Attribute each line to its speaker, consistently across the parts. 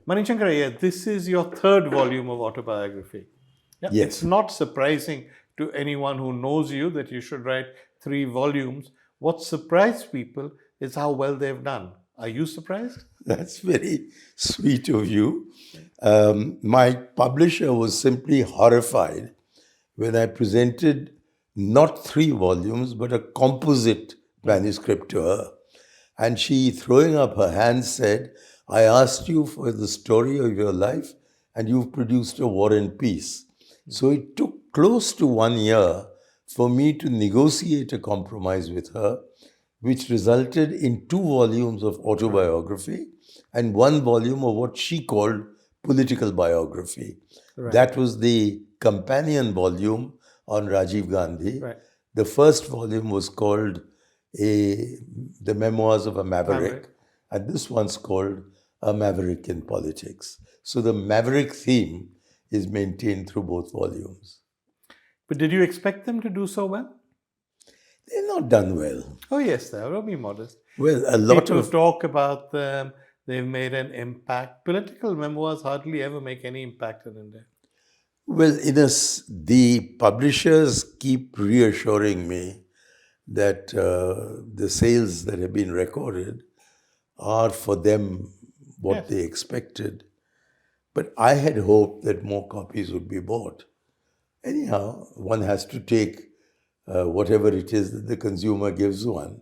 Speaker 1: Mani Shankar Aiyar, this is your third volume of autobiography. Yeah, it's
Speaker 2: Yes.
Speaker 1: not surprising to anyone who knows you that you should write 3 volumes. What surprised people is how well they've done. Are you surprised?
Speaker 2: That's very sweet of you. My publisher was simply horrified when I presented not 3 volumes, but a composite manuscript to her. And she, throwing up her hands, said, I asked you for the story of your life, and you've produced a War and Peace. So it took close to 1 year for me to negotiate a compromise with her, which resulted in 2 volumes of autobiography and 1 volume of what she called political biography.
Speaker 1: Right.
Speaker 2: That was the companion volume on Rajiv Gandhi.
Speaker 1: Right.
Speaker 2: The first volume was called The Memoirs of a Maverick,
Speaker 1: Maverick.
Speaker 2: and this one's called A Maverick in Politics. So the Maverick theme is maintained through both volumes.
Speaker 1: But did you expect them to do so well?
Speaker 2: They're not done well.
Speaker 1: Oh, yes, they are. Don't be modest.
Speaker 2: Well, a lot
Speaker 1: People
Speaker 2: of
Speaker 1: talk about them. They've made an impact. Political memoirs hardly ever make any impact in India.
Speaker 2: Well, the publishers keep reassuring me that the sales that have been recorded are for them what
Speaker 1: Yes.
Speaker 2: they expected. But I had hoped that more copies would be bought. Anyhow, one has to take whatever it is that the consumer gives one.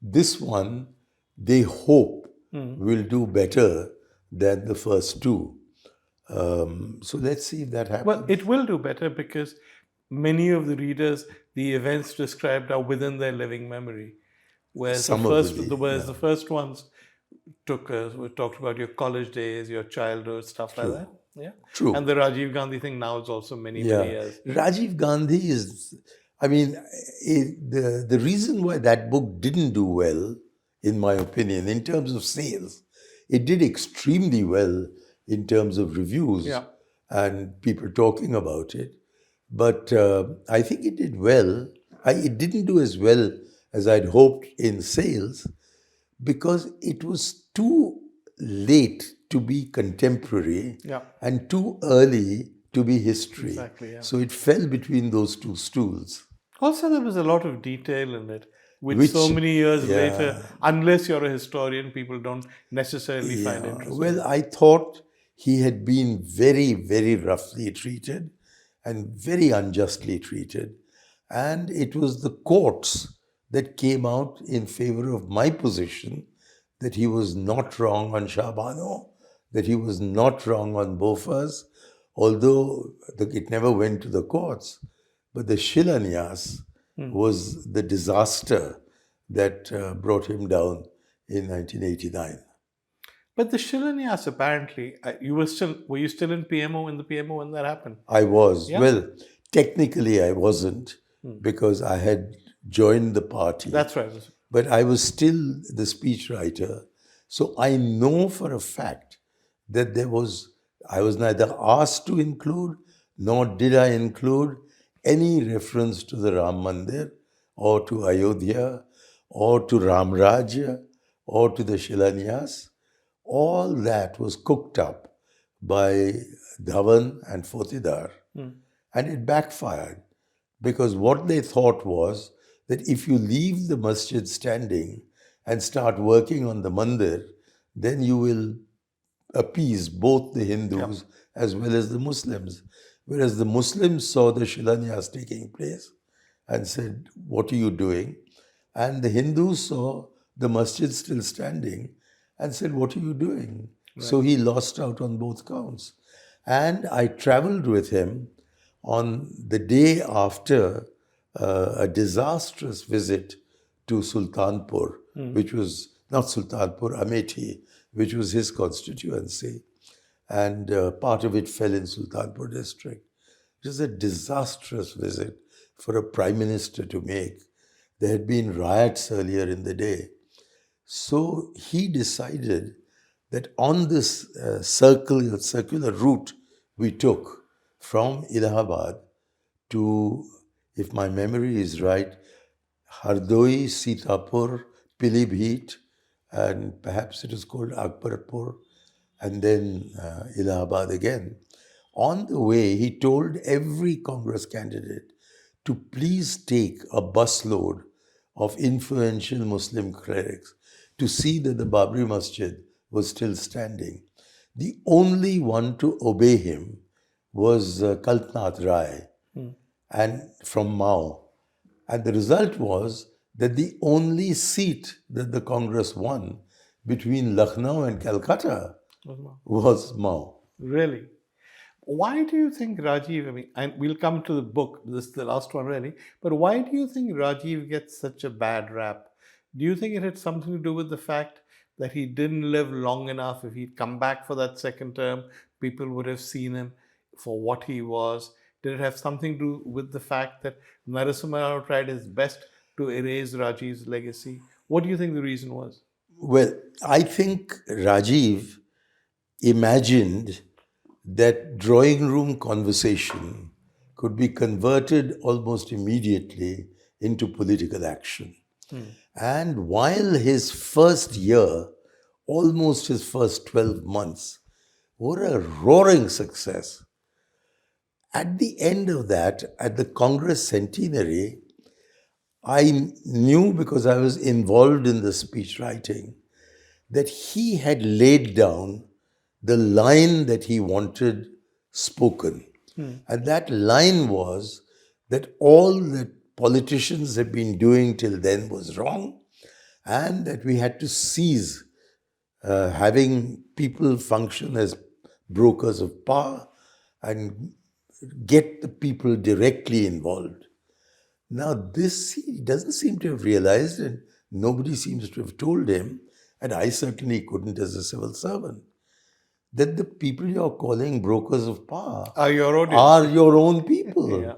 Speaker 2: This one, they hope will do better than the first 2. So let's see if that happens.
Speaker 1: Well, it will do better because many of the readers, the events described are within their living memory. Whereas
Speaker 2: Some of the-
Speaker 1: the first ones talked about your college days, your childhood, stuff like that. Yeah.
Speaker 2: True.
Speaker 1: And the Rajiv Gandhi thing now is also many years.
Speaker 2: Rajiv Gandhi is, I mean, the reason why that book didn't do well, in my opinion, in terms of sales, it did extremely well in terms of reviews
Speaker 1: Yeah.
Speaker 2: and people talking about it. But I think it did well. It didn't do as well as I'd hoped in sales because it was too late to be contemporary
Speaker 1: Yeah.
Speaker 2: and too early to be history.
Speaker 1: Exactly, yeah.
Speaker 2: So it fell between those 2 stools.
Speaker 1: Also, there was a lot of detail in it, which so
Speaker 2: Which-
Speaker 1: many years
Speaker 2: yeah.
Speaker 1: later, unless you're a historian, people don't necessarily find
Speaker 2: Yeah.
Speaker 1: interesting.
Speaker 2: Well, I thought he had been very, very roughly treated and very unjustly treated. And it was the courts that came out in favor of my position that he was not wrong on Shah Bano, that he was not wrong on Bofas, although it never went to the courts. But the Shilanyas was the disaster that brought him down in 1989.
Speaker 1: But the Shilanyas, apparently, were you still in PMO in the PMO when that happened?
Speaker 2: I was.
Speaker 1: Yeah.
Speaker 2: Well, technically I wasn't because I had joined the party.
Speaker 1: That's right.
Speaker 2: But I was still the speechwriter. So I know for a fact that I was neither asked to include nor did I include any reference to the Ram Mandir or to Ayodhya or to Ram Rajya or to the Shilanyas. All that was cooked up by Dhawan and Fotidar. And it backfired because what they thought was that if you leave the masjid standing and start working on the mandir, then you will appease both the Hindus as well as the Muslims. Whereas the Muslims saw the Shilanyas taking place and said, what are you doing? And the Hindus saw the masjid still standing and said, what are you doing? Right. So he lost out on both counts. And I traveled with him on the day after a disastrous visit to Sultanpur, which was not Sultanpur, Amethi, which was his constituency. And part of it fell in Sultanpur district. It was a disastrous visit for a prime minister to make. There had been riots earlier in the day. So he decided that on this circular route we took from Allahabad to, if my memory is right, Hardoi, Sitapur, Pilibhit, and perhaps it is called Akbarpur, and then Allahabad again. On the way, he told every Congress candidate to please take a busload of influential Muslim clerics to see that the Babri Masjid was still standing. The only one to obey him was Kalpnath Rai and from Mao. And the result was that the only seat that the Congress won between Lucknow and Calcutta was Mao.
Speaker 1: Really? Why do you think Rajiv, I mean, we'll come to the book, this is the last one really, but why do you think Rajiv gets such a bad rap? Do you think it had something to do with the fact that he didn't live long enough? If he'd come back for that second term, people would have seen him for what he was. Did it have something to do with the fact that Narasimha Rao tried his best to erase Rajiv's legacy? What do you think the reason was?
Speaker 2: Well, I think Rajiv imagined that drawing room conversation could be converted almost immediately into political action. And while his first year, almost his first 12 months, were a roaring success, at the end of that, at the Congress centenary, I knew because I was involved in the speech writing that he had laid down the line that he wanted spoken. And that line was that all that politicians had been doing till then was wrong, and that we had to cease having people function as brokers of power and get the people directly involved. Now, this he doesn't seem to have realized, and nobody seems to have told him, and I certainly couldn't as a civil servant, that the people you're calling brokers of power
Speaker 1: Are your audience?
Speaker 2: are your own people.
Speaker 1: Yeah.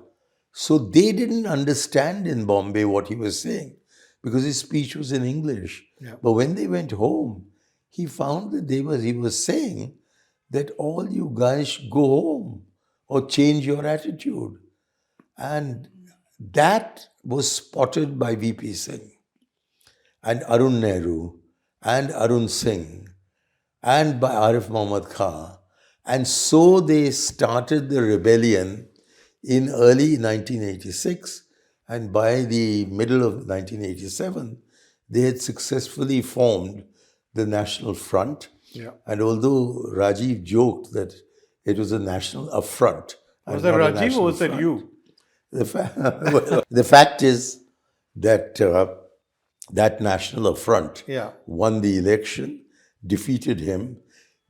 Speaker 2: So they didn't understand in Bombay what he was saying because his speech was in English.
Speaker 1: Yeah.
Speaker 2: But when they went home, he found that he was saying that all you guys should go home or change your attitude. And that was spotted by VP Singh and Arun Nehru and Arun Singh and by Arif Muhammad Khan. And so they started the rebellion in early 1986, and by the middle of 1987, they had successfully formed the National Front.
Speaker 1: Yeah.
Speaker 2: And although Rajiv joked that it was a national affront,
Speaker 1: Was
Speaker 2: and
Speaker 1: that
Speaker 2: not a
Speaker 1: Rajiv or
Speaker 2: national
Speaker 1: was that
Speaker 2: front,
Speaker 1: you?
Speaker 2: the fact is that that national affront
Speaker 1: Yeah.
Speaker 2: won the election, defeated him,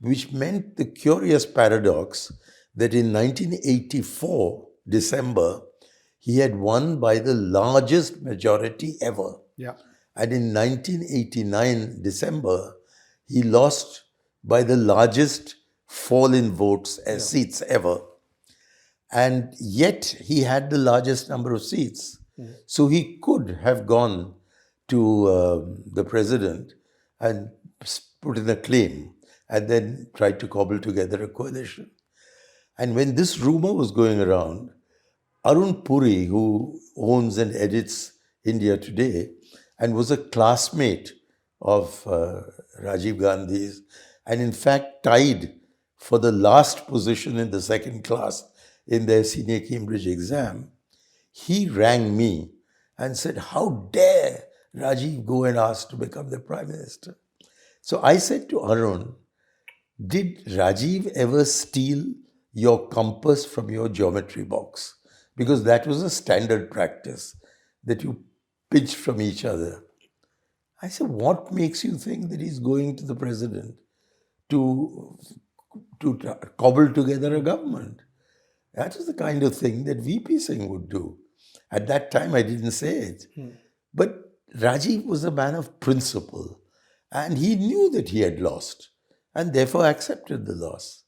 Speaker 2: which meant the curious paradox that in 1984, December, he had won by the largest majority ever.
Speaker 1: Yeah.
Speaker 2: And in 1989, December, he lost by the largest fall in votes as seats ever. And yet he had the largest number of seats. So he could have gone to the president and put in a claim and then tried to cobble together a coalition. And when this rumor was going around, Arun Puri, who owns and edits India Today and was a classmate of Rajiv Gandhi's, and in fact tied for the last position in the second class in their senior Cambridge exam, he rang me and said, "How dare Rajiv go and ask to become the Prime Minister?" So I said to Arun, "Did Rajiv ever steal your compass from your geometry box?" Because that was a standard practice that you pitch from each other. I said, "What makes you think that he's going to the president to cobble together a government?" That was the kind of thing that VP Singh would do. At that time, I didn't say it. But Rajiv was a man of principle, and he knew that he had lost, and therefore accepted the loss.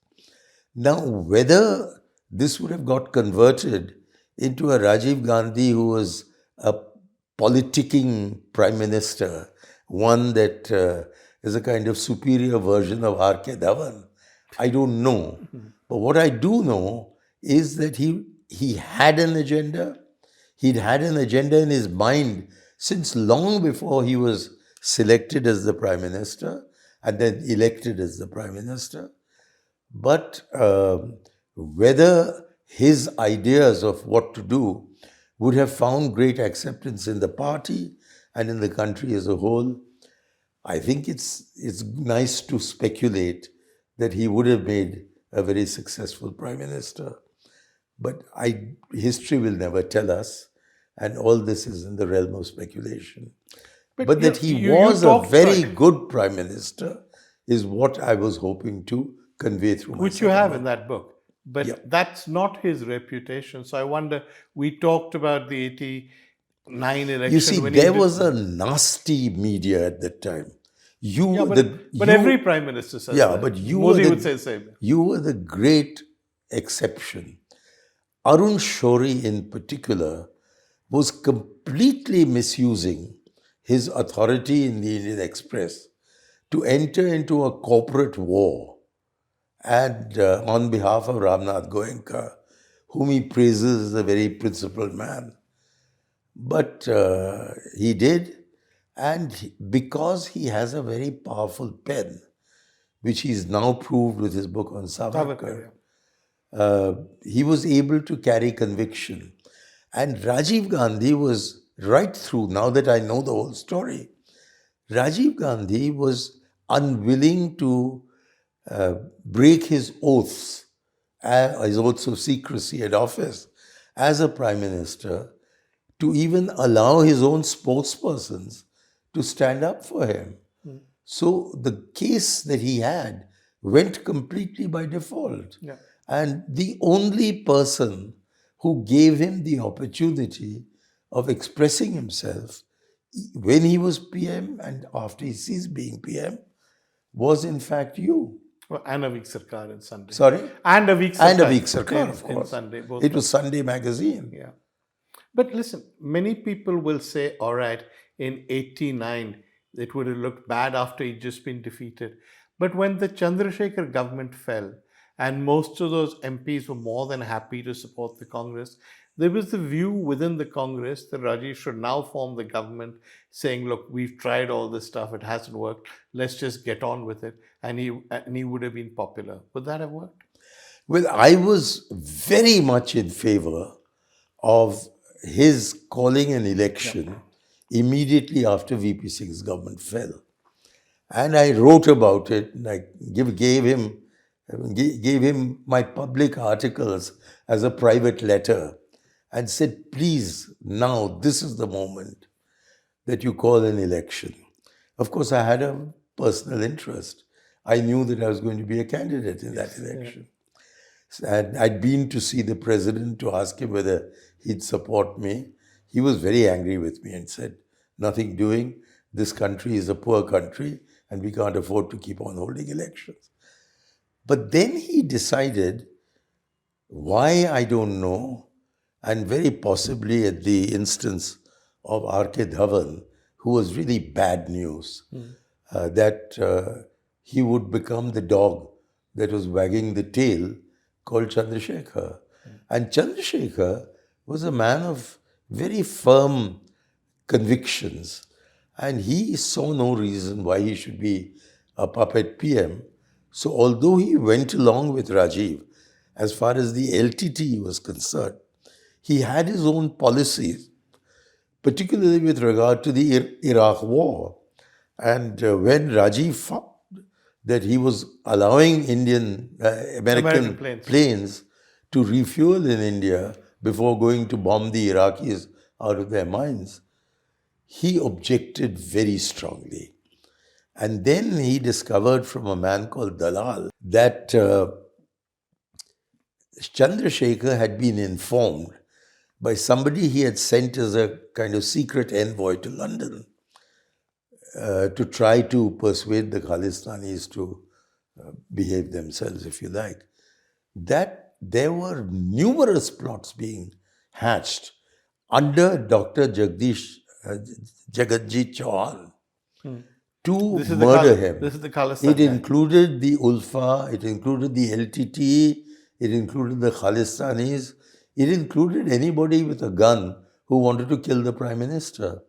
Speaker 2: Now, whether this would have got converted into a Rajiv Gandhi who was a politicking prime minister, one that is a kind of superior version of R.K. Dhawan, I don't know. But what I do know is that he had an agenda. He'd had an agenda in his mind since long before he was selected as the prime minister. and then elected as the Prime Minister. But whether his ideas of what to do would have found great acceptance in the party and in the country as a whole, I think it's nice to speculate that he would have made a very successful Prime Minister. But history will never tell us, and all this is in the realm of speculation. But that he was a very good Prime Minister is what I was hoping to convey through my
Speaker 1: which you have in
Speaker 2: book.
Speaker 1: that book. But
Speaker 2: Yeah.
Speaker 1: that's not his reputation. So I wonder, we talked about the 89 election.
Speaker 2: You see,
Speaker 1: when he
Speaker 2: there
Speaker 1: did-
Speaker 2: was a nasty media at that time.
Speaker 1: Yeah, but every prime minister says
Speaker 2: Yeah,
Speaker 1: that.
Speaker 2: but you
Speaker 1: Modi
Speaker 2: were
Speaker 1: would say the same.
Speaker 2: You were the great exception. Arun Shourie in particular was completely misusing his authority in the Indian Express to enter into a corporate war and on behalf of Ramnath Goenka, whom he praises as a very principled man. But he did, and because he has a very powerful pen, which he's now proved with his book on Savarkar, he was able to carry conviction. And Rajiv Gandhi was right through, now that I know the whole story, Rajiv Gandhi was unwilling to break his oaths, his oaths of secrecy at office as a prime minister, to even allow his own spokespersons to stand up for him. So the case that he had went completely by default.
Speaker 1: Yeah.
Speaker 2: And the only person who gave him the opportunity of expressing himself when he was PM and after he ceased being PM was in fact you.
Speaker 1: Well, and a week Sarkar in Sunday.
Speaker 2: Sorry?
Speaker 1: And a week Sarkar.
Speaker 2: And a week Sarkar, of
Speaker 1: in
Speaker 2: course.
Speaker 1: Sunday. Both
Speaker 2: It was Sunday magazine.
Speaker 1: Yeah. But listen, many people will say, all right, in 89, it would have looked bad after he'd just been defeated. But when the Chandrasekhar government fell, and most of those MPs were more than happy to support the Congress, there was the view within the Congress that Rajiv should now form the government, saying, look, we've tried all this stuff, it hasn't worked, let's just get on with it. And he would have been popular. Would that have worked?
Speaker 2: Well, I was very much in favor of his calling an election immediately after VP Singh's government fell. And I wrote about it, and I gave him my public articles as a private letter and said, please, now this is the moment that you call an election. Of course, I had a personal interest. I knew that I was going to be a candidate in that election. And I'd been to see the president to ask him whether he'd support me. He was very angry with me and said, nothing doing. This country is a poor country and we can't afford to keep on holding elections. But then he decided, why I don't know, and very possibly at the instance of R.K. Dhawan, who was really bad news, that he would become the dog that was wagging the tail called Chandrasekhar. And Chandrasekhar was a man of very firm convictions, and he saw no reason why he should be a puppet PM. So although he went along with Rajiv, as far as the LTT was concerned, he had his own policies, particularly with regard to the Iraq war. And when Rajiv found that he was allowing American planes to refuel in India before going to bomb the Iraqis out of their minds, he objected very strongly. And then he discovered from a man called Dalal that Chandrasekhar had been informed by somebody he had sent as a kind of secret envoy to London to try to persuade the Khalistanis to behave themselves, if you like, that there were numerous plots being hatched under Dr. Jagatjit Chauhan to murder him.
Speaker 1: This is the Khalistan.
Speaker 2: It included the Ulfa, it included the LTT, it included the Khalistanis, it included anybody with a gun who wanted to kill the Prime Minister.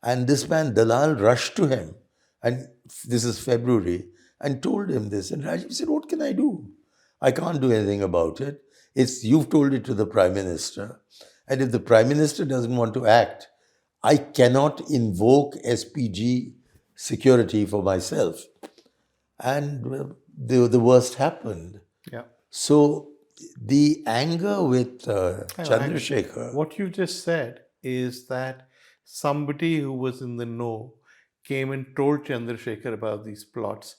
Speaker 2: And this man, Dalal, rushed to him And this is February, and told him this. And Rajiv said, "What can I do? I can't do anything about it. You've told it to the Prime Minister. And if the Prime Minister doesn't want to act, I cannot invoke SPG security for myself." And the worst happened.
Speaker 1: Yeah.
Speaker 2: So the anger with
Speaker 1: Hang on.
Speaker 2: Chandrasekhar,
Speaker 1: What you just said is that somebody who was in the know came and told Chandrasekhar about these plots.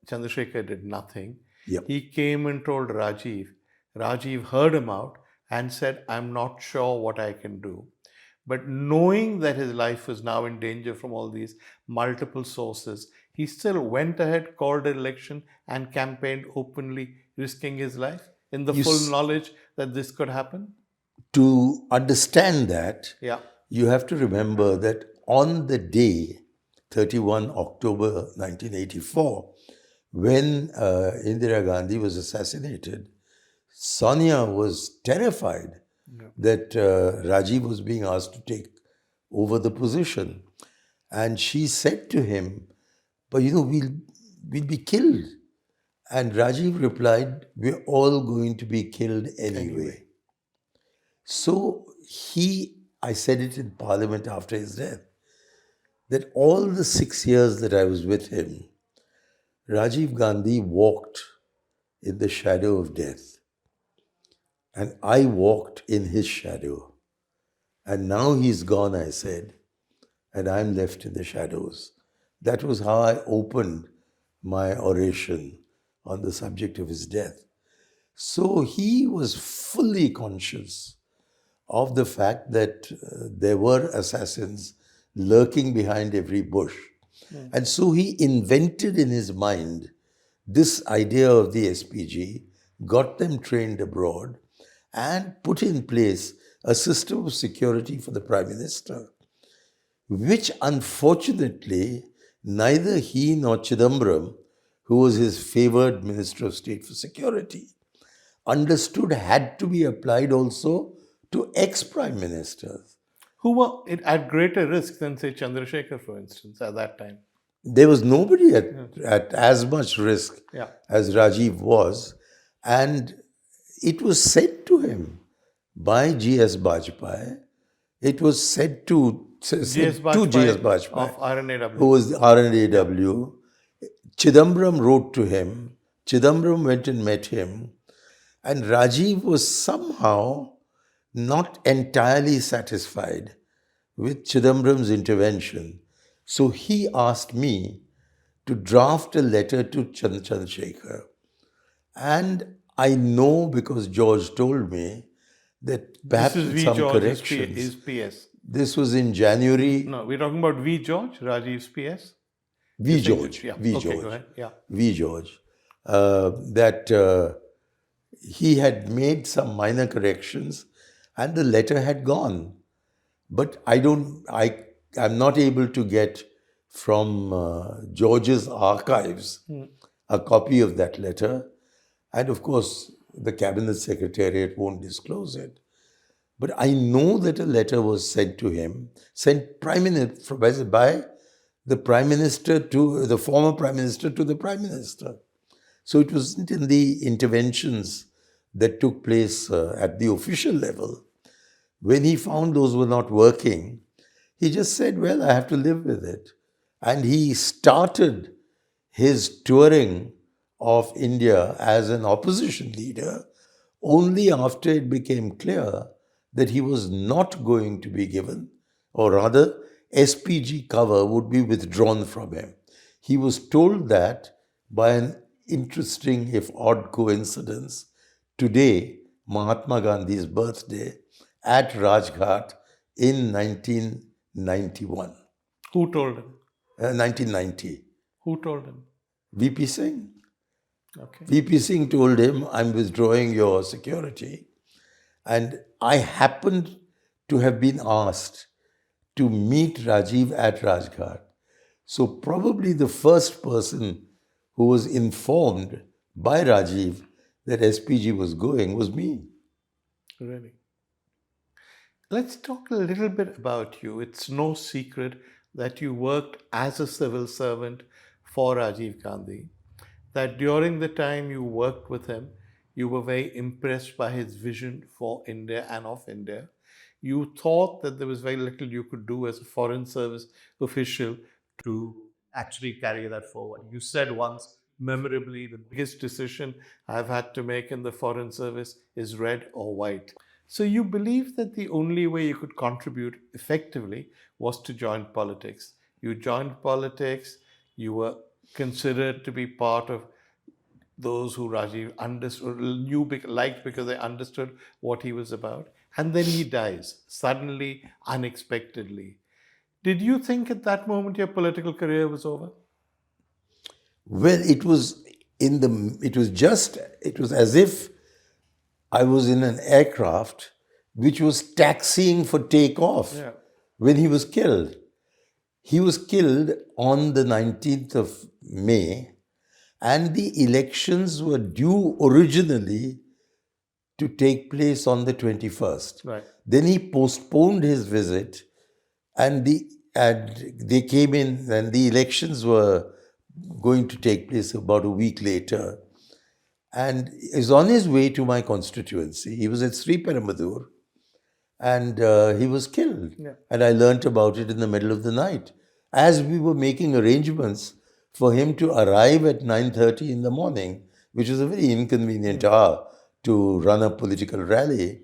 Speaker 1: Chandrasekhar did nothing.
Speaker 2: Yep.
Speaker 1: He came and told Rajiv. Rajiv heard him out and said, "I'm not sure what I can do." But knowing that his life was now in danger from all these multiple sources, he still went ahead, called an election, and campaigned openly, risking his life in the
Speaker 2: You
Speaker 1: full
Speaker 2: s-
Speaker 1: knowledge that this could happen.
Speaker 2: to understand that,
Speaker 1: Yeah.
Speaker 2: you have to remember that on the day, 31 October 1984, when Indira Gandhi was assassinated, Sonia was terrified that Rajiv was being asked to take over the position. And she said to him, "But we'll be killed." And Rajiv replied, "We're all going to be killed anyway." So I said it in Parliament after his death, that all the 6 years that I was with him, Rajiv Gandhi walked in the shadow of death. And I walked in his shadow. And now he's gone, I said, and I'm left in the shadows. That was how I opened my oration on the subject of his death. So he was fully conscious of the fact that there were assassins lurking behind every bush. And so he invented in his mind this idea of the SPG, got them trained abroad, and put in place a system of security for the Prime Minister, which unfortunately neither he nor Chidambaram, who was his favored Minister of State for Security, understood had to be applied also to ex-prime ministers.
Speaker 1: Who were at greater risk than, say, Chandrasekhar, for instance, at that time?
Speaker 2: There was nobody at as much risk
Speaker 1: Yeah.
Speaker 2: as Rajiv was. And it was said to him by G.S. Bajpai, it was said to
Speaker 1: G.S.
Speaker 2: G.S.
Speaker 1: Bajpai
Speaker 2: Bajpai,
Speaker 1: of RNAW.
Speaker 2: who was the RNAW. Chidambaram wrote to him. Chidambaram went and met him. And Rajiv was somehow not entirely satisfied with Chidambaram's intervention. So he asked me to draft a letter to Chandrasekhar. And I know, because George told me, that perhaps
Speaker 1: This is
Speaker 2: with
Speaker 1: V.
Speaker 2: some
Speaker 1: George,
Speaker 2: corrections.
Speaker 1: his PS.
Speaker 2: This was in January.
Speaker 1: No, we're talking about V. George, Rajiv's PS.
Speaker 2: V. George.
Speaker 1: Yeah.
Speaker 2: V.
Speaker 1: Okay,
Speaker 2: George.
Speaker 1: go ahead. Yeah.
Speaker 2: V. George. That he had made some minor corrections and the letter had gone. But I'm not able to get from George's archives a copy of that letter. And of course, the Cabinet Secretariat won't disclose it. But I know that a letter was sent to him, sent by the Prime Minister to the former Prime Minister to the Prime Minister. So it wasn't in the interventions that took place at the official level. When he found those were not working, he just said, "Well, I have to live with it." And he started his touring of India as an opposition leader only after it became clear that he was not going to be given, or rather, SPG cover would be withdrawn from him. He was told that by an interesting, if odd coincidence, today, Mahatma Gandhi's birthday, at Rajghat in 1991,
Speaker 1: Who told him?
Speaker 2: 1990.
Speaker 1: Who told him?
Speaker 2: VP Singh.
Speaker 1: Okay.
Speaker 2: VP Singh told him, "I'm withdrawing your security." And I happened to have been asked to meet Rajiv at Rajghat. So probably the first person who was informed by Rajiv that SPG was going was me.
Speaker 1: Really. Let's talk a little bit about you. It's no secret that you worked as a civil servant for Rajiv Gandhi, that during the time you worked with him, you were very impressed by his vision for India and of India. You thought that there was very little you could do as a foreign service official to actually carry that forward. You said once, memorably, the biggest decision I've had to make in the foreign service is red or white. So you believed that the only way you could contribute effectively was to join politics. You joined politics, you were considered to be part of those who Rajiv understood, knew, liked because they understood what he was about. And then he dies, suddenly, unexpectedly. Did you think at that moment your political career was over?
Speaker 2: Well, it was as if I was in an aircraft which was taxiing for takeoff
Speaker 1: Yeah.
Speaker 2: when he was killed. He was killed on the 19th of May, and the elections were due originally to take place on the 21st.
Speaker 1: Right.
Speaker 2: Then he postponed his visit, and they came in, and the elections were going to take place about a week later. And he was on his way to my constituency. He was at Sri Perumbudur, and he was killed.
Speaker 1: Yeah.
Speaker 2: And I learnt about it in the middle of the night as we were making arrangements for him to arrive at 9:30 in the morning, which was a very inconvenient hour to run a political rally.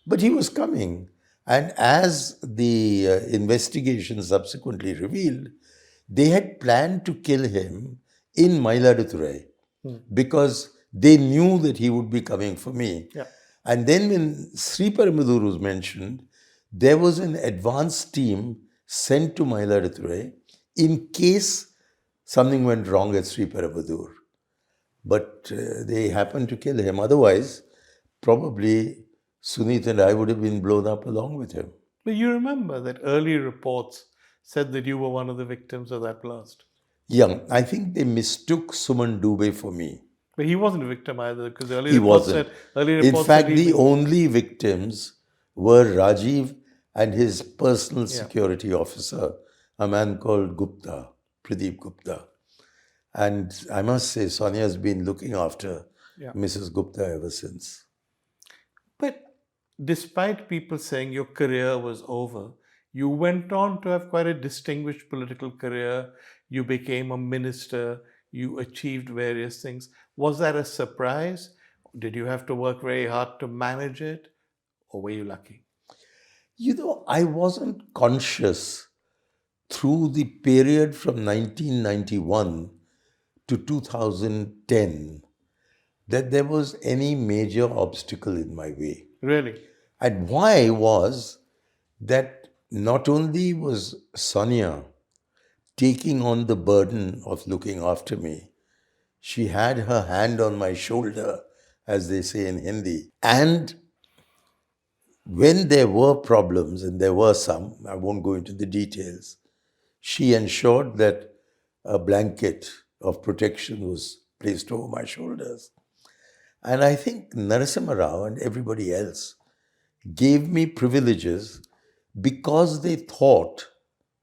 Speaker 2: But he was coming. And as the investigation subsequently revealed, they had planned to kill him in Mailaduthurai because they knew that he would be coming for me.
Speaker 1: Yeah.
Speaker 2: And then when Sri Perumbudur was mentioned, there was an advance team sent to Mailaduthurai in case something went wrong at Sri Perumbudur. But they happened to kill him. Otherwise, probably Sunit and I would have been blown up along with him.
Speaker 1: But you remember that early reports said that you were one of the victims of that blast.
Speaker 2: Yeah, I think they mistook Suman Dubey for me.
Speaker 1: But he wasn't a victim either, because early
Speaker 2: He
Speaker 1: reports
Speaker 2: wasn't.
Speaker 1: said early
Speaker 2: In
Speaker 1: reports
Speaker 2: fact,
Speaker 1: said
Speaker 2: the only victims were Rajiv and his personal security officer, a man called Gupta, Pradeep Gupta. And I must say, Sonia's been looking after Mrs. Gupta ever since.
Speaker 1: But despite people saying your career was over, you went on to have quite a distinguished political career. You became a minister. You achieved various things. Was that a surprise? Did you have to work very hard to manage it? Or were you lucky?
Speaker 2: You know, I wasn't conscious through the period from 1991 to 2010 that there was any major obstacle in my way.
Speaker 1: Really?
Speaker 2: And why was that not only was Sonia taking on the burden of looking after me, she had her hand on my shoulder, as they say in Hindi. And when there were problems, and there were some, I won't go into the details, she ensured that a blanket of protection was placed over my shoulders. And I think Narasimha Rao and everybody else gave me privileges because they thought,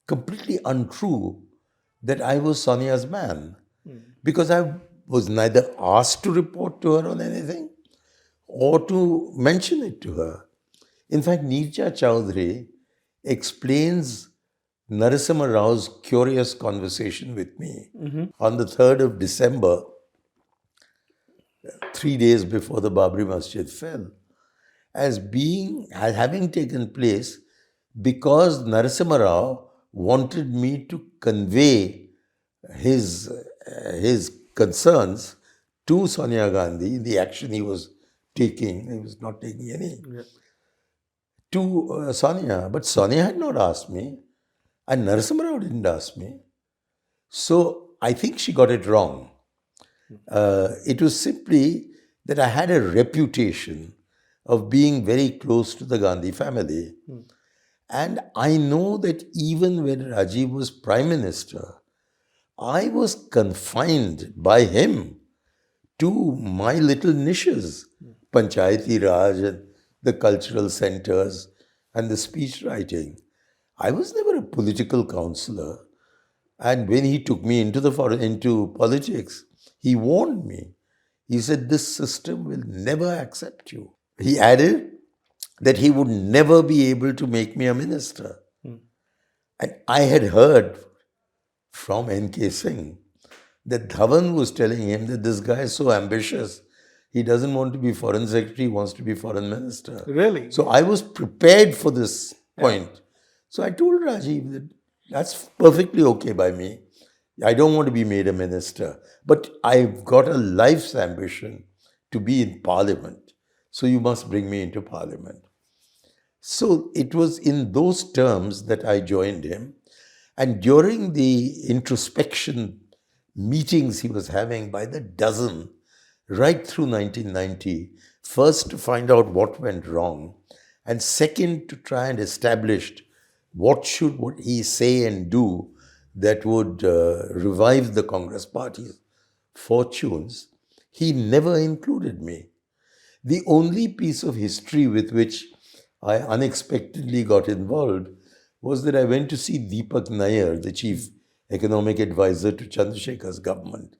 Speaker 2: completely untrue, that I was Sonia's man. Because I was neither asked to report to her on anything or to mention it to her. In fact, Neerja Chowdhury explains Narasimha Rao's curious conversation with me on the 3rd of December, 3 days before the Babri Masjid fell, as having taken place because Narasimha Rao wanted me to convey his concerns to Sonia Gandhi, the action he was taking. He was not taking any. To Sonia. But Sonia had not asked me, and Narasimha Rao didn't ask me. So I think she got it wrong. It was simply that I had a reputation of being very close to the Gandhi family. And I know that even when Rajiv was Prime Minister, I was confined by him to my little niches, Panchayati Raj and the cultural centers and the speech writing. I was never a political counselor. And when he took me into politics, he warned me. He said, "This system will never accept you." He added that he would never be able to make me a minister. And I had heard from N.K. Singh that Dhawan was telling him that this guy is so ambitious. He doesn't want to be foreign secretary, he wants to be foreign minister.
Speaker 1: Really?
Speaker 2: So I was prepared for this point. So I told Rajiv that that's perfectly okay by me. I don't want to be made a minister, but I've got a life's ambition to be in parliament. So you must bring me into parliament. So it was in those terms that I joined him. And during the introspection meetings he was having by the dozen, right through 1990, first to find out what went wrong, and second to try and establish what he say and do that would revive the Congress party's fortunes, he never included me. The only piece of history with which I unexpectedly got involved was that I went to see Deepak Nair, the chief economic advisor to Chandrasekhar's government.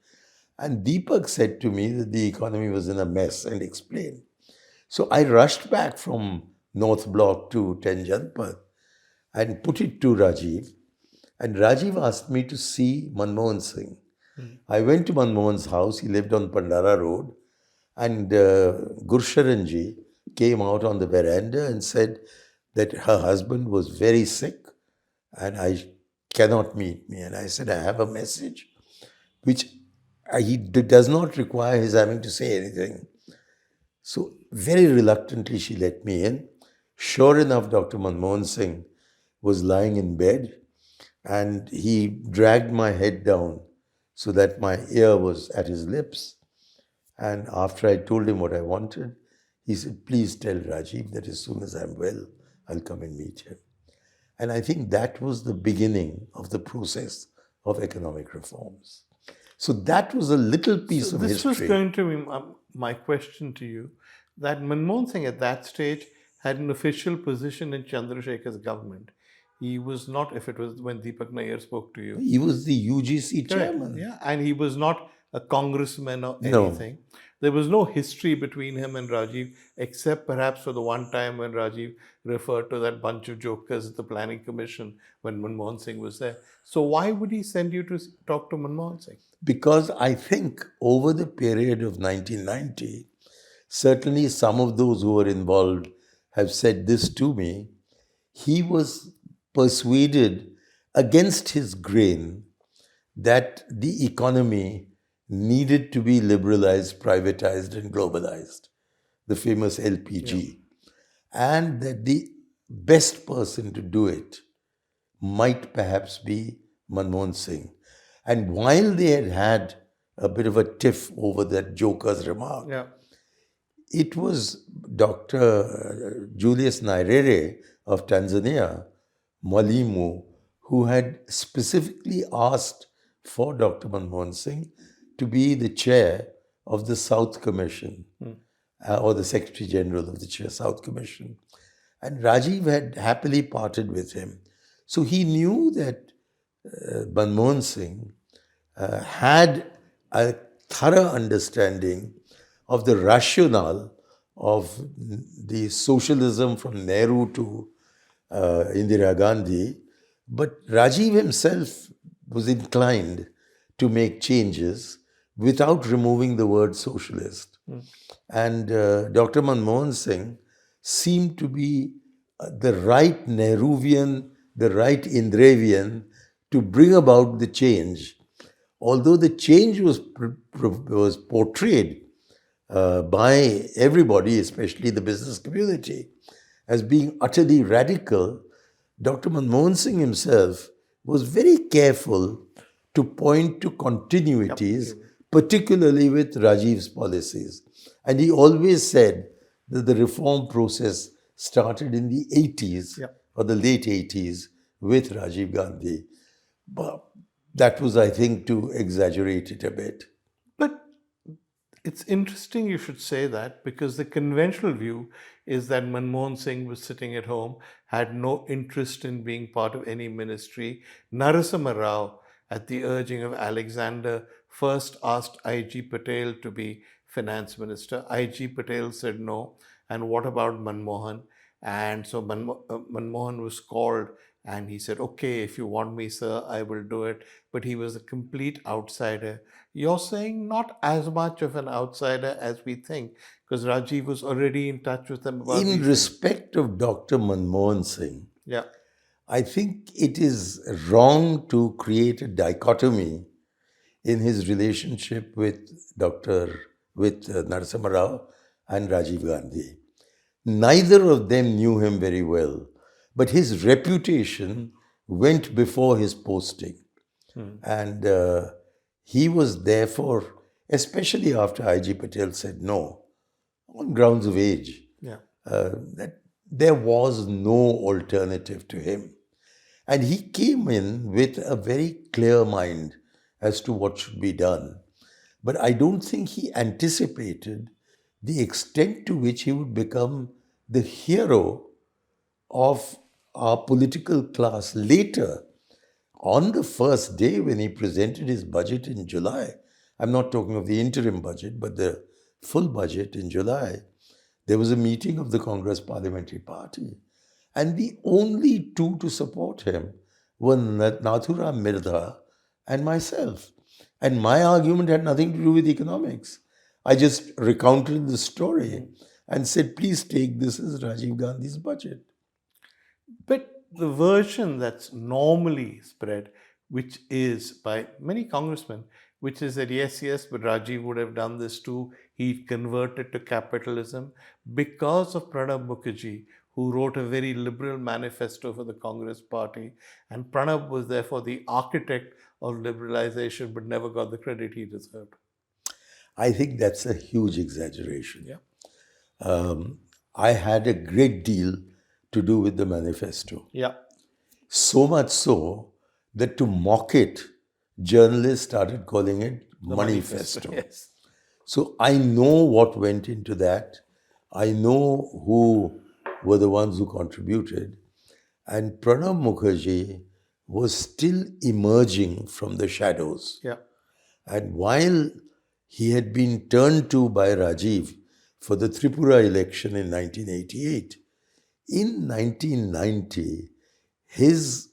Speaker 2: And Deepak said to me that the economy was in a mess and explained. So I rushed back from North Block to 10 Janpath and put it to Rajiv. And Rajiv asked me to see Manmohan Singh. I went to Manmohan's house. He lived on Pandara Road. And Gursharanji came out on the veranda and said that her husband was very sick and I cannot meet me. And I said, I have a message which he does not require his having to say anything. So very reluctantly she let me in. Sure enough, Dr. Manmohan Singh was lying in bed and he dragged my head down so that my ear was at his lips. And after I told him what I wanted, he said, please tell Rajiv that as soon as I'm well, I'll come and meet him. And I think that was the beginning of the process of economic reforms. So that was a little piece of
Speaker 1: This
Speaker 2: history.
Speaker 1: was going to be my question to you, that Manmohan Singh at that stage had an official position in Chandrasekhar's government. He was not, if it was when Deepak Nair spoke to you.
Speaker 2: He was the UGC
Speaker 1: Correct.
Speaker 2: chairman.
Speaker 1: Yeah, and he was not a congressman or
Speaker 2: No.
Speaker 1: anything. There was no history between him and Rajiv, except perhaps for the one time when Rajiv referred to that bunch of jokers at the Planning Commission when Manmohan Singh was there. So why would he send you to talk to Manmohan Singh?
Speaker 2: Because I think over the period of 1990, certainly some of those who were involved have said this to me, he was persuaded against his grain that the economy needed to be liberalized, privatized, and globalized, the famous LPG, and that the best person to do it might perhaps be Manmohan Singh. And while they had had a bit of a tiff over that joker's remark, it was Dr. Julius Nyerere of Tanzania, Mwalimu, who had specifically asked for Dr. Manmohan Singh to be the chair of the South Commission, or the Secretary General of the South Commission. And Rajiv had happily parted with him. So he knew that Manmohan Singh had a thorough understanding of the rationale of the socialism from Nehru to Indira Gandhi, but Rajiv himself was inclined to make changes without removing the word socialist. And Dr. Manmohan Singh seemed to be the right Nehruvian, the right Indrevian to bring about the change. Although the change was portrayed by everybody, especially the business community, as being utterly radical, Dr. Manmohan Singh himself was very careful to point to continuities, particularly with Rajiv's policies. And he always said that the reform process started in the 80s or the late 80s with Rajiv Gandhi. But that was, I think, to exaggerate it a bit.
Speaker 1: But It's interesting you should say that, because the conventional view is that Manmohan Singh was sitting at home, had no interest in being part of any ministry. Narasimha Rao, at the urging of Alexander, first asked I.G. Patel to be finance minister. I.G. Patel said no. And what about Manmohan? And so Manmohan was called, and he said, "Okay, if you want me, sir, I will do it." But he was a complete outsider. You're saying not as much of an outsider as we think, because Rajiv was already in touch with them about
Speaker 2: In
Speaker 1: these things.
Speaker 2: respect of Dr. Manmohan Singh,
Speaker 1: Yeah,
Speaker 2: I think it is wrong to create a dichotomy in his relationship with Narasimha Rao and Rajiv Gandhi. Neither of them knew him very well, but his reputation went before his posting. And he was therefore, especially after I.G. Patel said no, on grounds of age,
Speaker 1: yeah.
Speaker 2: that there was no alternative to him. And he came in with a very clear mind as to what should be done. But I don't think he anticipated the extent to which he would become the hero of our political class later. On the first day when he presented his budget in July, I'm not talking of the interim budget, but the full budget in July, there was a meeting of the Congress Parliamentary Party. And the only two to support him were Nathuram Mirdha and myself. And my argument had nothing to do with economics. I just recounted the story and said, please take this as Rajiv Gandhi's budget.
Speaker 1: But the version that's normally spread, which is by many congressmen, which is that yes, but Rajiv would have done this too. He converted to capitalism because of Pranab Mukherjee, who wrote a very liberal manifesto for the Congress party. And Pranab was therefore the architect of liberalization, but never got the credit he deserved.
Speaker 2: I think that's a huge exaggeration.
Speaker 1: Yeah.
Speaker 2: I had a great deal to do with the manifesto.
Speaker 1: Yeah.
Speaker 2: So much so that to mock it, journalists started calling it
Speaker 1: The
Speaker 2: manifesto.
Speaker 1: Yes.
Speaker 2: So I know what went into that. I know who were the ones who contributed. And Pranab Mukherjee was still emerging from the shadows.
Speaker 1: Yeah.
Speaker 2: And while he had been turned to by Rajiv for the Tripura election in 1988, in 1990, his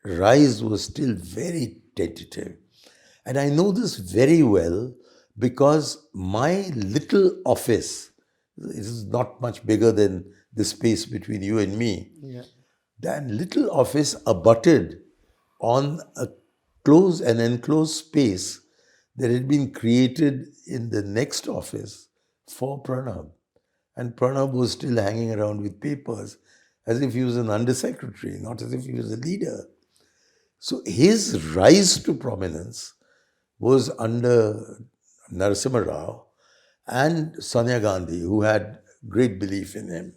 Speaker 2: rise was still very tentative. And I know this very well because my little office, it is not much bigger than the space between you and me,
Speaker 1: Yeah.
Speaker 2: that little office abutted on an enclosed space that had been created in the next office for Pranab. And Pranab was still hanging around with papers as if he was an undersecretary, not as if he was a leader. So his rise to prominence was under Narasimha Rao and Sonia Gandhi, who had great belief in him.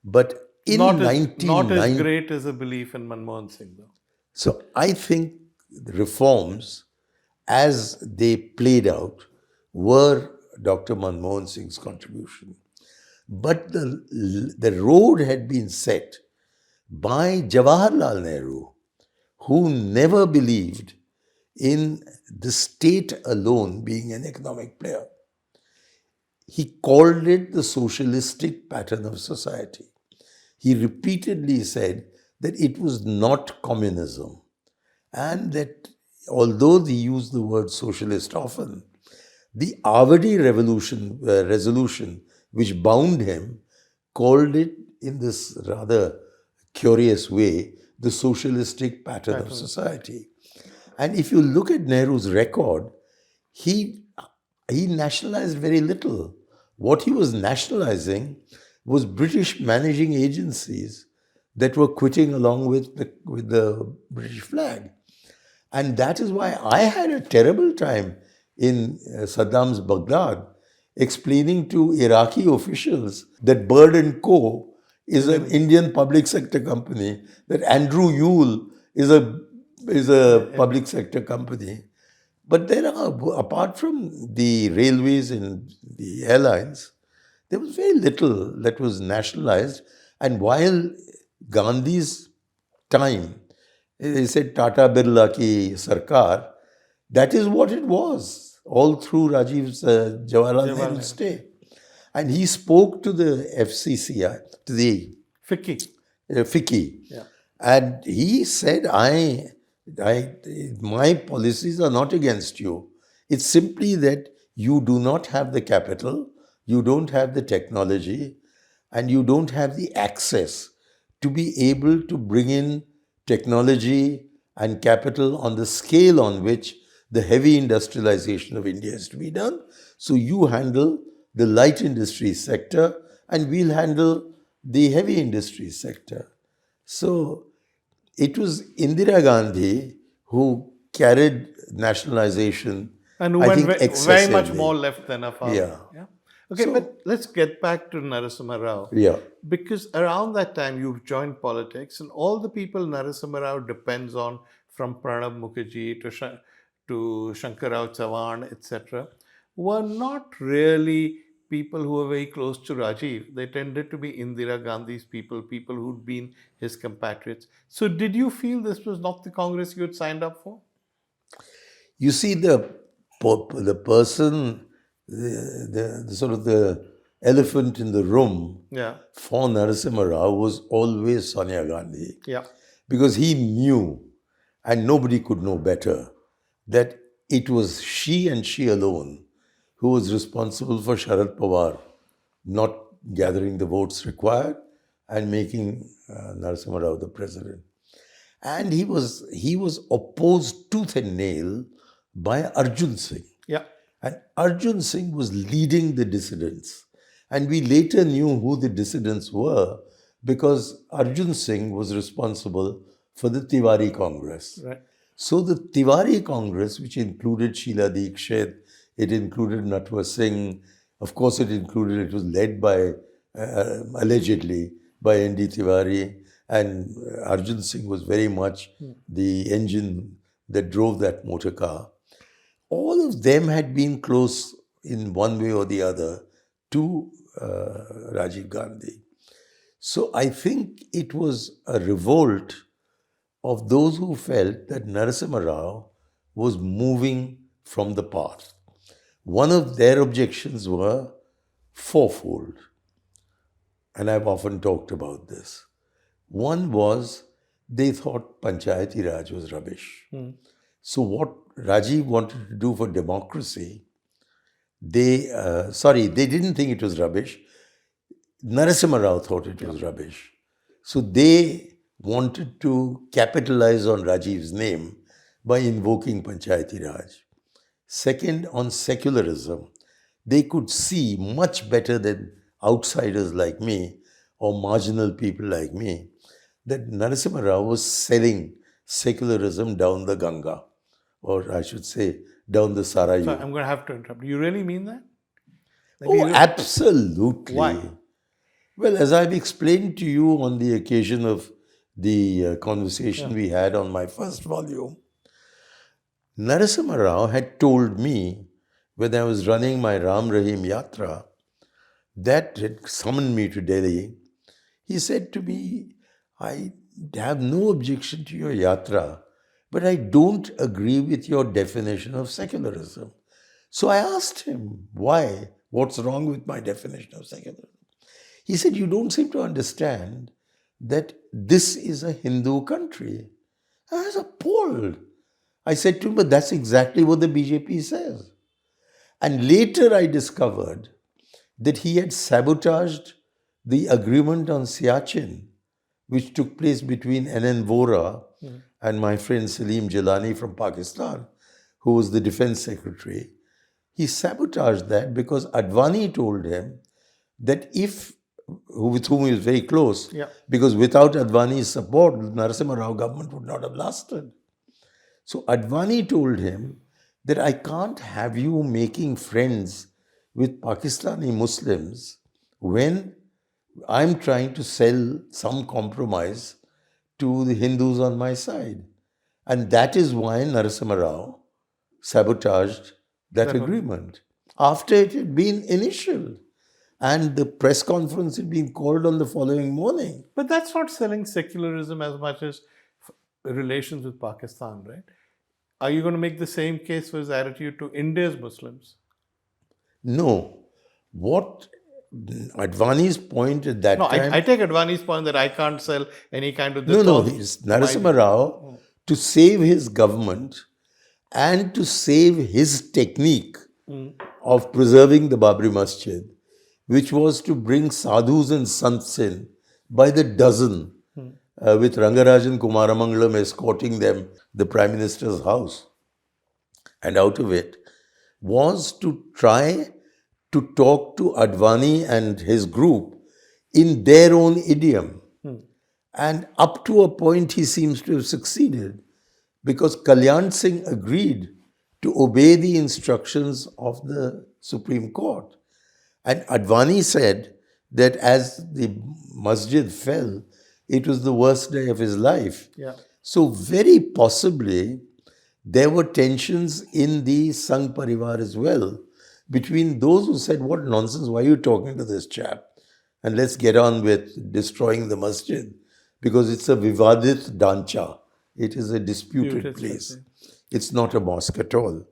Speaker 2: But in
Speaker 1: not as
Speaker 2: 1990,
Speaker 1: great as a belief in Manmohan Singh, though.
Speaker 2: so I think the reforms, as they played out, were Dr. Manmohan Singh's contribution. But the road had been set by Jawaharlal Nehru, who never believed in the state alone being an economic player. He called it the socialistic pattern of society. He repeatedly said that it was not communism, and that although he used the word socialist often, the Avadi resolution, which bound him, called it in this rather curious way the socialistic pattern of society. And if you look at Nehru's record, he nationalized very little. What he was nationalizing was British managing agencies that were quitting along with the British flag. And that is why I had a terrible time in Saddam's Baghdad explaining to Iraqi officials that Bird and Co. is an Indian public sector company, that Andrew Yule is a public sector company. But there are, apart from the railways and the airlines, there was very little that was nationalized. And while Gandhi's time, they said Tata Birla ki Sarkar, that is what it was all through Rajiv's Jawaharlal
Speaker 1: Jawahar
Speaker 2: Nehru
Speaker 1: Nehru.
Speaker 2: stay. And he spoke to the FCCI, to the
Speaker 1: Ficky.
Speaker 2: FICCI,
Speaker 1: Yeah.
Speaker 2: and he said, I, my policies are not against you. It's simply that you do not have the capital, you don't have the technology, and you don't have the access to be able to bring in technology and capital on the scale on which the heavy industrialization of India is to be done. So you handle the light industry sector, and we'll handle the heavy industry sector. So it was Indira Gandhi who carried nationalization,
Speaker 1: And who
Speaker 2: I
Speaker 1: went
Speaker 2: think,
Speaker 1: very much more
Speaker 2: excessively.
Speaker 1: left than her father.
Speaker 2: Yeah.
Speaker 1: Yeah. Okay,
Speaker 2: So,
Speaker 1: but let's get back to Narasimha Rao.
Speaker 2: yeah.
Speaker 1: Because around that time you've joined politics, and all the people Narasimha Rao depends on, from Pranab Mukherjee to Shankar Rao Chavan, etc., were not really people who were very close to Rajiv. They tended to be Indira Gandhi's people, people who'd been his compatriots. So, did you feel this was not the Congress you had signed up for?
Speaker 2: You see, the person, the sort of the elephant in the room
Speaker 1: Yeah,
Speaker 2: for Narasimha Rao was always Sonia Gandhi,
Speaker 1: yeah,
Speaker 2: because he knew, and nobody could know better, that it was she and she alone who was responsible for Sharad Pawar not gathering the votes required and making Narasimha Rao the president. And he was opposed tooth and nail by Arjun Singh.
Speaker 1: yeah.
Speaker 2: And Arjun Singh was leading the dissidents. And we later knew who the dissidents were, because Arjun Singh was responsible for the Tiwari Congress.
Speaker 1: Right.
Speaker 2: So the Tiwari Congress, which included Sheila Dikshit, it included Natwar Singh, of course it was led by, allegedly, by N.D. Tiwari, and Arjun Singh was very much the engine that drove that motor car. All of them had been close in one way or the other to Rajiv Gandhi. So I think it was a revolt of those who felt that Narasimha Rao was moving from the path. One of their objections were fourfold, and I've often talked about this. One was they thought Panchayati Raj was rubbish. So what Rajiv wanted to do for democracy, they didn't think it was rubbish. Narasimha Rao thought it was rubbish. So they wanted to capitalize on Rajiv's name by invoking Panchayati Raj. Second, on secularism, they could see much better than outsiders like me or marginal people like me that Narasimha Rao was selling secularism down the Ganga, or I should say, down the
Speaker 1: So
Speaker 2: Sarayu.
Speaker 1: I'm going to have to interrupt. You really mean that? Like,
Speaker 2: Oh, absolutely.
Speaker 1: Why?
Speaker 2: Well, as I've explained to you on the occasion of the conversation we had on my first volume, Narasimha Rao had told me when I was running my Ram Rahim Yatra, that had summoned me to Delhi. He said to me, I have no objection to your yatra, but I don't agree with your definition of secularism. So I asked him, why? What's wrong with my definition of secularism? He said, you don't seem to understand that this is a Hindu country. I was appalled. I said to him, but that's exactly what the BJP says. And later I discovered that he had sabotaged the agreement on Siachen, which took place between NN Vora and my friend Salim Jalani from Pakistan, who was the defense secretary. He sabotaged that because Advani told him that with whom he was very close, because without Advani's support, the Narasimha Rao government would not have lasted. So Advani told him that I can't have you making friends with Pakistani Muslims when I'm trying to sell some compromise to the Hindus on my side. And that is why Narasimha Rao sabotaged that
Speaker 1: That one.
Speaker 2: agreement after it had been initialed. And the press conference had been called on the following morning.
Speaker 1: But that's not selling secularism as much as relations with Pakistan, right? Are you going to make the same case for his attitude to India's Muslims?
Speaker 2: No. What Advani's point at that
Speaker 1: No,
Speaker 2: time.
Speaker 1: I take Advani's point that I can't sell any kind of
Speaker 2: No, no,
Speaker 1: thought
Speaker 2: he's
Speaker 1: to my-
Speaker 2: Narasimha Rao, to save his government and to save his technique of preserving the Babri Masjid, which was to bring sadhus and sants in by the dozen, with Rangarajan Kumaramangalam escorting them the Prime Minister's house. And out of it was to try to talk to Advani and his group in their own idiom. And up to a point, he seems to have succeeded because Kalyan Singh agreed to obey the instructions of the Supreme Court. And Advani said that as the masjid fell, it was the worst day of his life.
Speaker 1: Yeah.
Speaker 2: So, very possibly, there were tensions in the Sangh Parivar as well between those who said, "What nonsense, why are you talking to this chap? And let's get on with destroying the masjid because it's a vivadit dancha. It is a disputed place. It's not a mosque at all."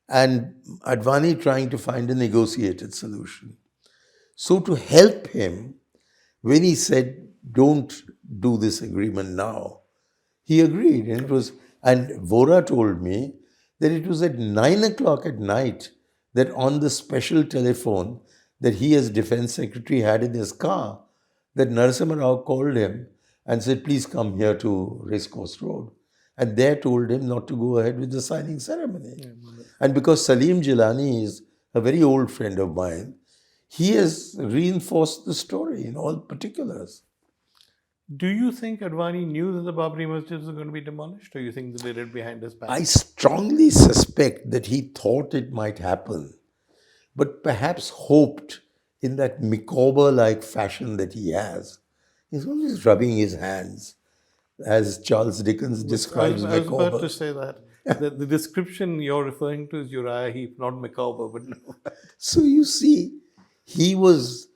Speaker 2: And Advani trying to find a negotiated solution. So, to help him, when he said, "Don't do this agreement now," he agreed. And Vora told me that it was at 9 o'clock at night that on the special telephone that he as defense secretary had in his car, that Narasimha Rao called him and said, "Please come here to Racecourse Road." And there told him not to go ahead with the signing ceremony. And because Salim Jilani is a very old friend of mine, he has reinforced the story in all particulars.
Speaker 1: Do you think Advani knew that the Babri Masjid was going to be demolished, or you think that they did it behind his back?
Speaker 2: I strongly suspect that he thought it might happen, but perhaps hoped in that Micawber-like fashion that he has. He's always rubbing his hands, as Charles Dickens describes
Speaker 1: I was about
Speaker 2: Micawber.
Speaker 1: to say that. The description you're referring to is Uriah Heep, not Micawber, but no.
Speaker 2: So you see, he was,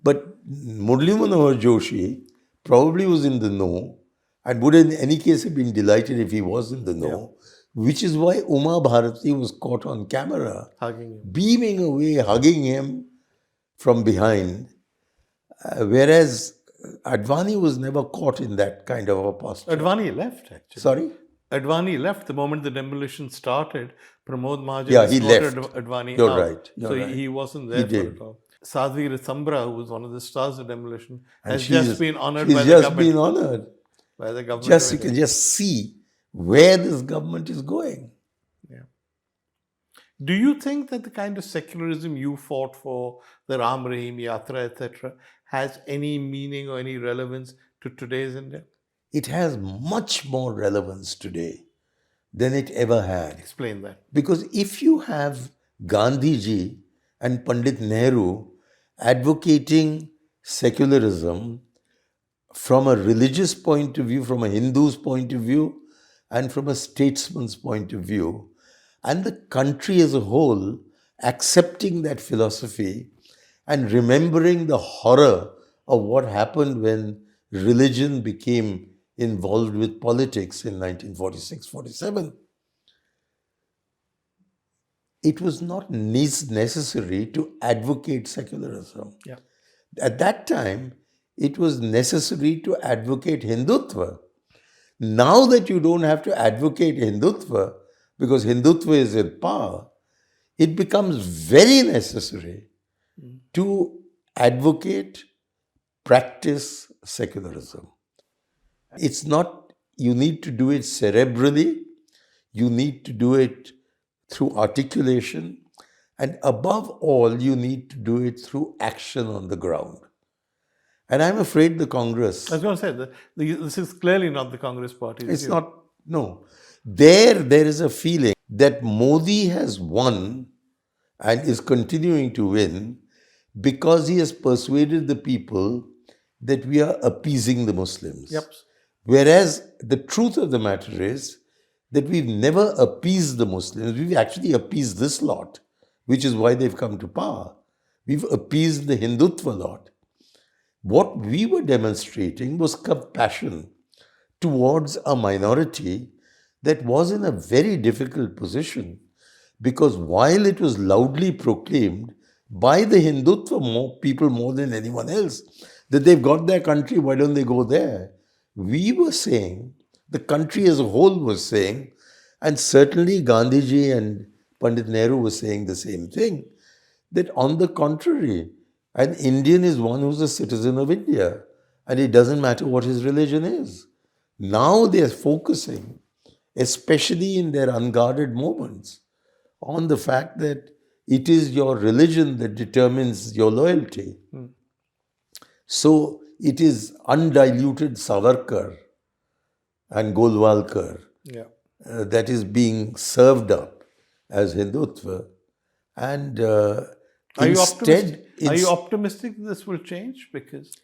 Speaker 2: but Murli Manohar Joshi probably was in the know and would in any case have been delighted if he was in the know, which is why Uma Bharati was caught on camera,
Speaker 1: Hugging him.
Speaker 2: beaming away, hugging him from behind, whereas Advani was never caught in that kind of a posture.
Speaker 1: Advani left, actually.
Speaker 2: Sorry?
Speaker 1: Advani left the moment the demolition started. Pramod Mahajan
Speaker 2: Yeah, he
Speaker 1: escorted
Speaker 2: left.
Speaker 1: Advani
Speaker 2: You're
Speaker 1: out.
Speaker 2: right. You're
Speaker 1: So
Speaker 2: right.
Speaker 1: he wasn't
Speaker 2: He
Speaker 1: there for
Speaker 2: did.
Speaker 1: it all. Sadhvi Rithambra, who was one of the stars of demolition,
Speaker 2: And
Speaker 1: has
Speaker 2: she's-
Speaker 1: just been honored
Speaker 2: she's
Speaker 1: by the
Speaker 2: just
Speaker 1: government.
Speaker 2: been honored.
Speaker 1: By the government.
Speaker 2: Just you
Speaker 1: of
Speaker 2: can
Speaker 1: India.
Speaker 2: just see where this government is going.
Speaker 1: Do you think that the kind of secularism you fought for, the Ram Rahim Yatra, etc., has any meaning or any relevance to today's India?
Speaker 2: It has much more relevance today than it ever had.
Speaker 1: Explain that.
Speaker 2: Because if you have Gandhiji and Pandit Nehru advocating secularism from a religious point of view, from a Hindu's point of view, and from a statesman's point of view, and the country as a whole accepting that philosophy and remembering the horror of what happened when religion became involved with politics in 1946-47, it was not necessary to advocate secularism.
Speaker 1: Yeah.
Speaker 2: At that time, it was necessary to advocate Hindutva. Now that you don't have to advocate Hindutva, because Hindutva is in power, it becomes very necessary to advocate, practice secularism. It's not, you need to do it cerebrally, you need to do it through articulation, and above all, you need to do it through action on the ground. And I'm afraid the Congress...
Speaker 1: I was going to say that this is clearly not the Congress party's
Speaker 2: It's
Speaker 1: view.
Speaker 2: not, no. There is a feeling that Modi has won and is continuing to win because he has persuaded the people that we are appeasing the Muslims.
Speaker 1: Yep.
Speaker 2: Whereas the truth of the matter is that we've never appeased the Muslims. We've actually appeased this lot, which is why they've come to power. We've appeased the Hindutva lot. What we were demonstrating was compassion towards a minority that was in a very difficult position, because while it was loudly proclaimed by the Hindutva people more than anyone else that they've got their country, why don't they go there? We were saying, the country as a whole was saying, and certainly Gandhiji and Pandit Nehru was saying the same thing, that on the contrary, an Indian is one who's a citizen of India, and it doesn't matter what his religion is. Now they are focusing, especially in their unguarded moments, on the fact that it is your religion that determines your loyalty. So it is undiluted Savarkar and Golwalkar
Speaker 1: Yeah.
Speaker 2: that is being served up as Hindutva. And
Speaker 1: Are you optimistic?
Speaker 2: instead,
Speaker 1: Are you optimistic this will change? Because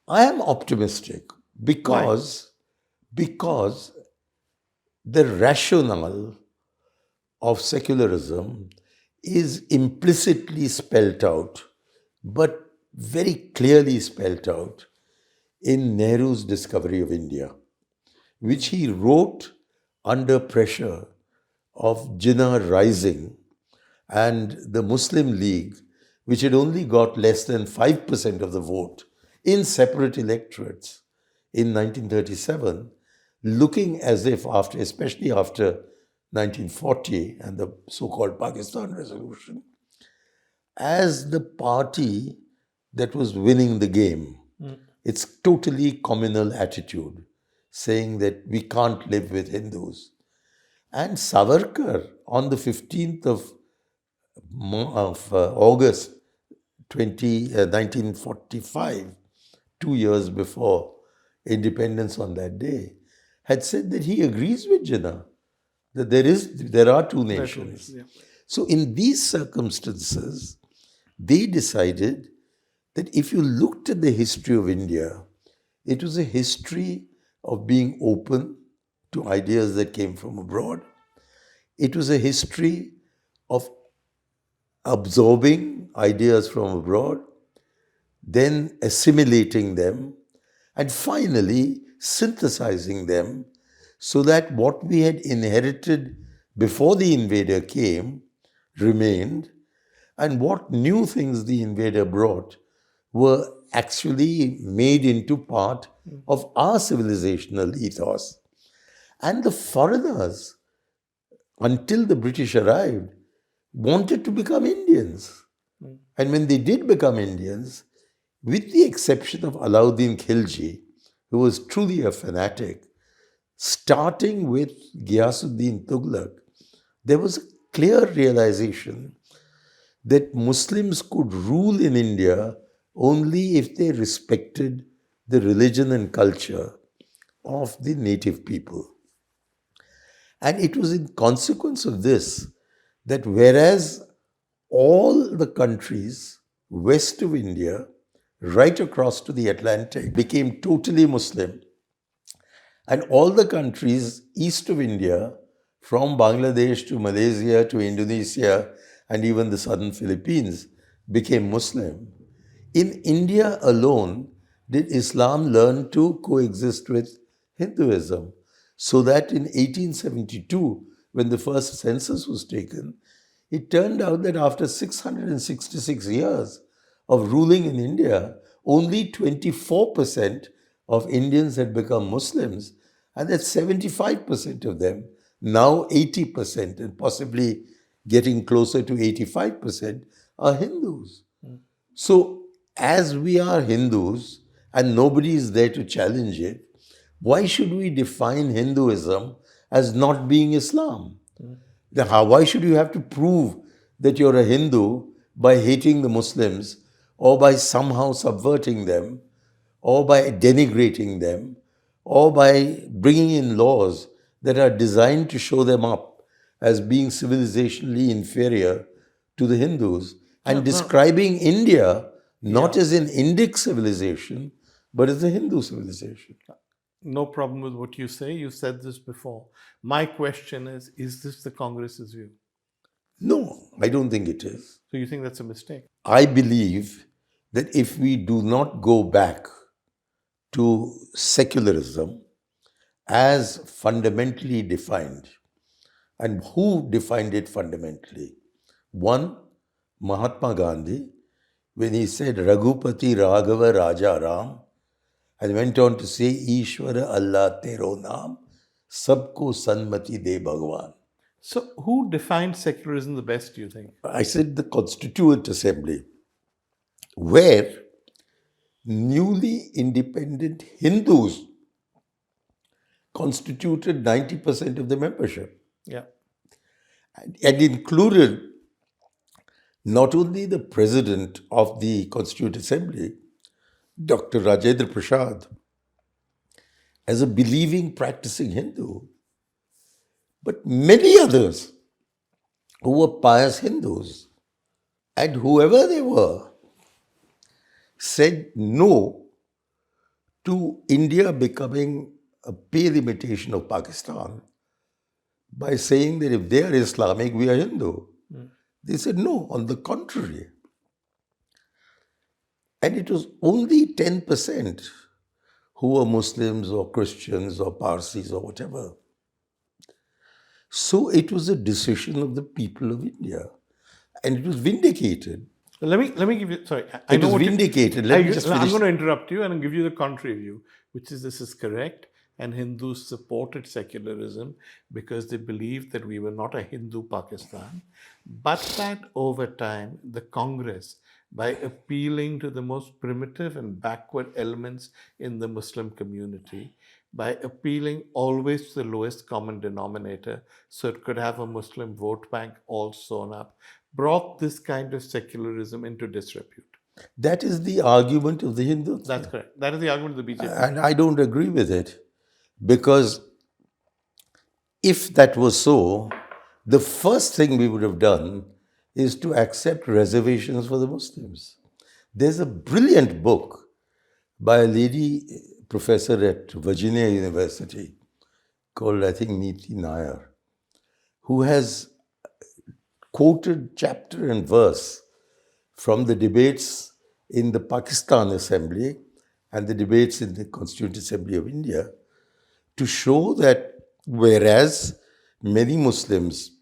Speaker 2: I am optimistic because the rationale of secularism is implicitly spelt out, but very clearly spelt out in Nehru's discovery of India, which he wrote under pressure of Jinnah rising and the Muslim League, which had only got less than 5% of the vote in separate electorates in 1937, looking as if after, especially after 1940 and the so-called Pakistan resolution, as the party that was winning the game. It's totally communal attitude, saying that we can't live with Hindus. And Savarkar, on the 15th of August 1945, 2 years before independence on that day, had said that he agrees with Jinnah, that there are two nations.
Speaker 1: yeah.
Speaker 2: So in these circumstances, they decided that if you looked at the history of India, it was a history of being open to ideas that came from abroad. It was a history of absorbing ideas from abroad, then assimilating them, and finally synthesizing them so that what we had inherited before the invader came remained, and what new things the invader brought were actually made into part of our civilizational ethos. And the foreigners, until the British arrived, wanted to become Indians. And when they did become Indians, with the exception of Alauddin Khilji, who was truly a fanatic, starting with Ghiyasuddin Tughlaq, there was a clear realization that Muslims could rule in India only if they respected the religion and culture of the native people. And it was in consequence of this that whereas all the countries west of India, right across to the Atlantic, became totally Muslim, and all the countries east of India, from Bangladesh to Malaysia to Indonesia and even the southern Philippines, became Muslim. In India alone did Islam learn to coexist with Hinduism, so that in 1872, when the first census was taken, it turned out that after 666 years of ruling in India, only 24% of Indians had become Muslims, and that 75% of them, now 80%, and possibly getting closer to 85%, are Hindus. So, as we are Hindus and nobody is there to challenge it, why should we define Hinduism as not being Islam? Why should you have to prove that you're a Hindu by hating the Muslims, or by somehow subverting them, or by denigrating them, or by bringing in laws that are designed to show them up as being civilizationally inferior to the Hindus, and describing India not as an Indic civilization, but as a Hindu civilization?
Speaker 1: No problem with what you say. You said this before. My question is this the Congress's view?
Speaker 2: No, I don't think it is.
Speaker 1: So you think that's a mistake?
Speaker 2: I believe that if we do not go back to secularism as fundamentally defined, and who defined it fundamentally? One, Mahatma Gandhi, when he said Raghupati Raghava Raja Ram, and went on to say Ishwara Allah Tero Naam, Sabko Sanmati De Bhagwan.
Speaker 1: So who defined secularism the best, do you think?
Speaker 2: I said the Constituent Assembly, where newly independent Hindus constituted 90% of the membership
Speaker 1: Yeah.
Speaker 2: and included not only the president of the Constituent Assembly, Dr. Rajendra Prasad, as a believing, practicing Hindu, but many others who were pious Hindus, and whoever they were, said no to India becoming a pale imitation of Pakistan by saying that if they are Islamic, we are Hindu. They said no, on the contrary. And it was only 10% who were Muslims or Christians or Parsis or whatever. So it was a decision of the people of India. And it was vindicated.
Speaker 1: Let me give you. Sorry, I
Speaker 2: It
Speaker 1: know
Speaker 2: was
Speaker 1: what
Speaker 2: vindicated. Let me just
Speaker 1: I'm
Speaker 2: finish.
Speaker 1: going to interrupt you and give you the contrary view, which is this is correct. And Hindus supported secularism because they believed that we were not a Hindu Pakistan, but that over time the Congress, by appealing to the most primitive and backward elements in the Muslim community, by appealing always to the lowest common denominator, so it could have a Muslim vote bank all sewn up, brought this kind of secularism into disrepute.
Speaker 2: That is the argument of the Hindus.
Speaker 1: That's correct. That is the argument of the BJP.
Speaker 2: And I don't agree with it. Because if that was so, the first thing we would have done is to accept reservations for the Muslims. There's a brilliant book by a lady professor at Virginia University called, I think, Neeti Nair, who has quoted chapter and verse from the debates in the Pakistan Assembly and the debates in the Constituent Assembly of India to show that whereas many Muslims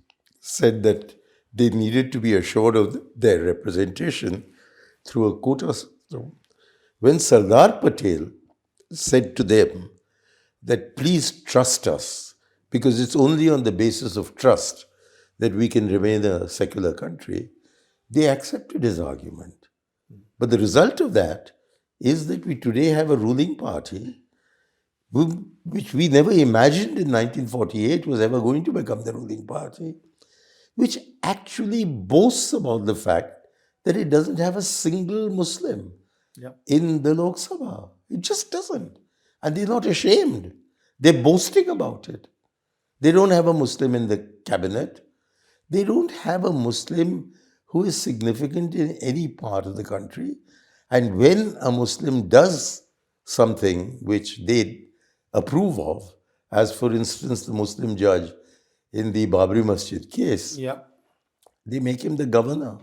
Speaker 2: said that they needed to be assured of their representation through a quota system, when Sardar Patel said to them that please trust us, because it's only on the basis of trust that we can remain a secular country, they accepted his argument. But the result of that is that we today have a ruling party which we never imagined in 1948 was ever going to become the ruling party, which actually boasts about the fact that it doesn't have a single Muslim in the Lok Sabha. It just doesn't. And they're not ashamed. They're boasting about it. They don't have a Muslim in the cabinet. They don't have a Muslim who is significant in any part of the country. And when a Muslim does something which they approve of, as for instance the Muslim judge in the Babri Masjid case,
Speaker 1: Yeah.
Speaker 2: they make him the governor.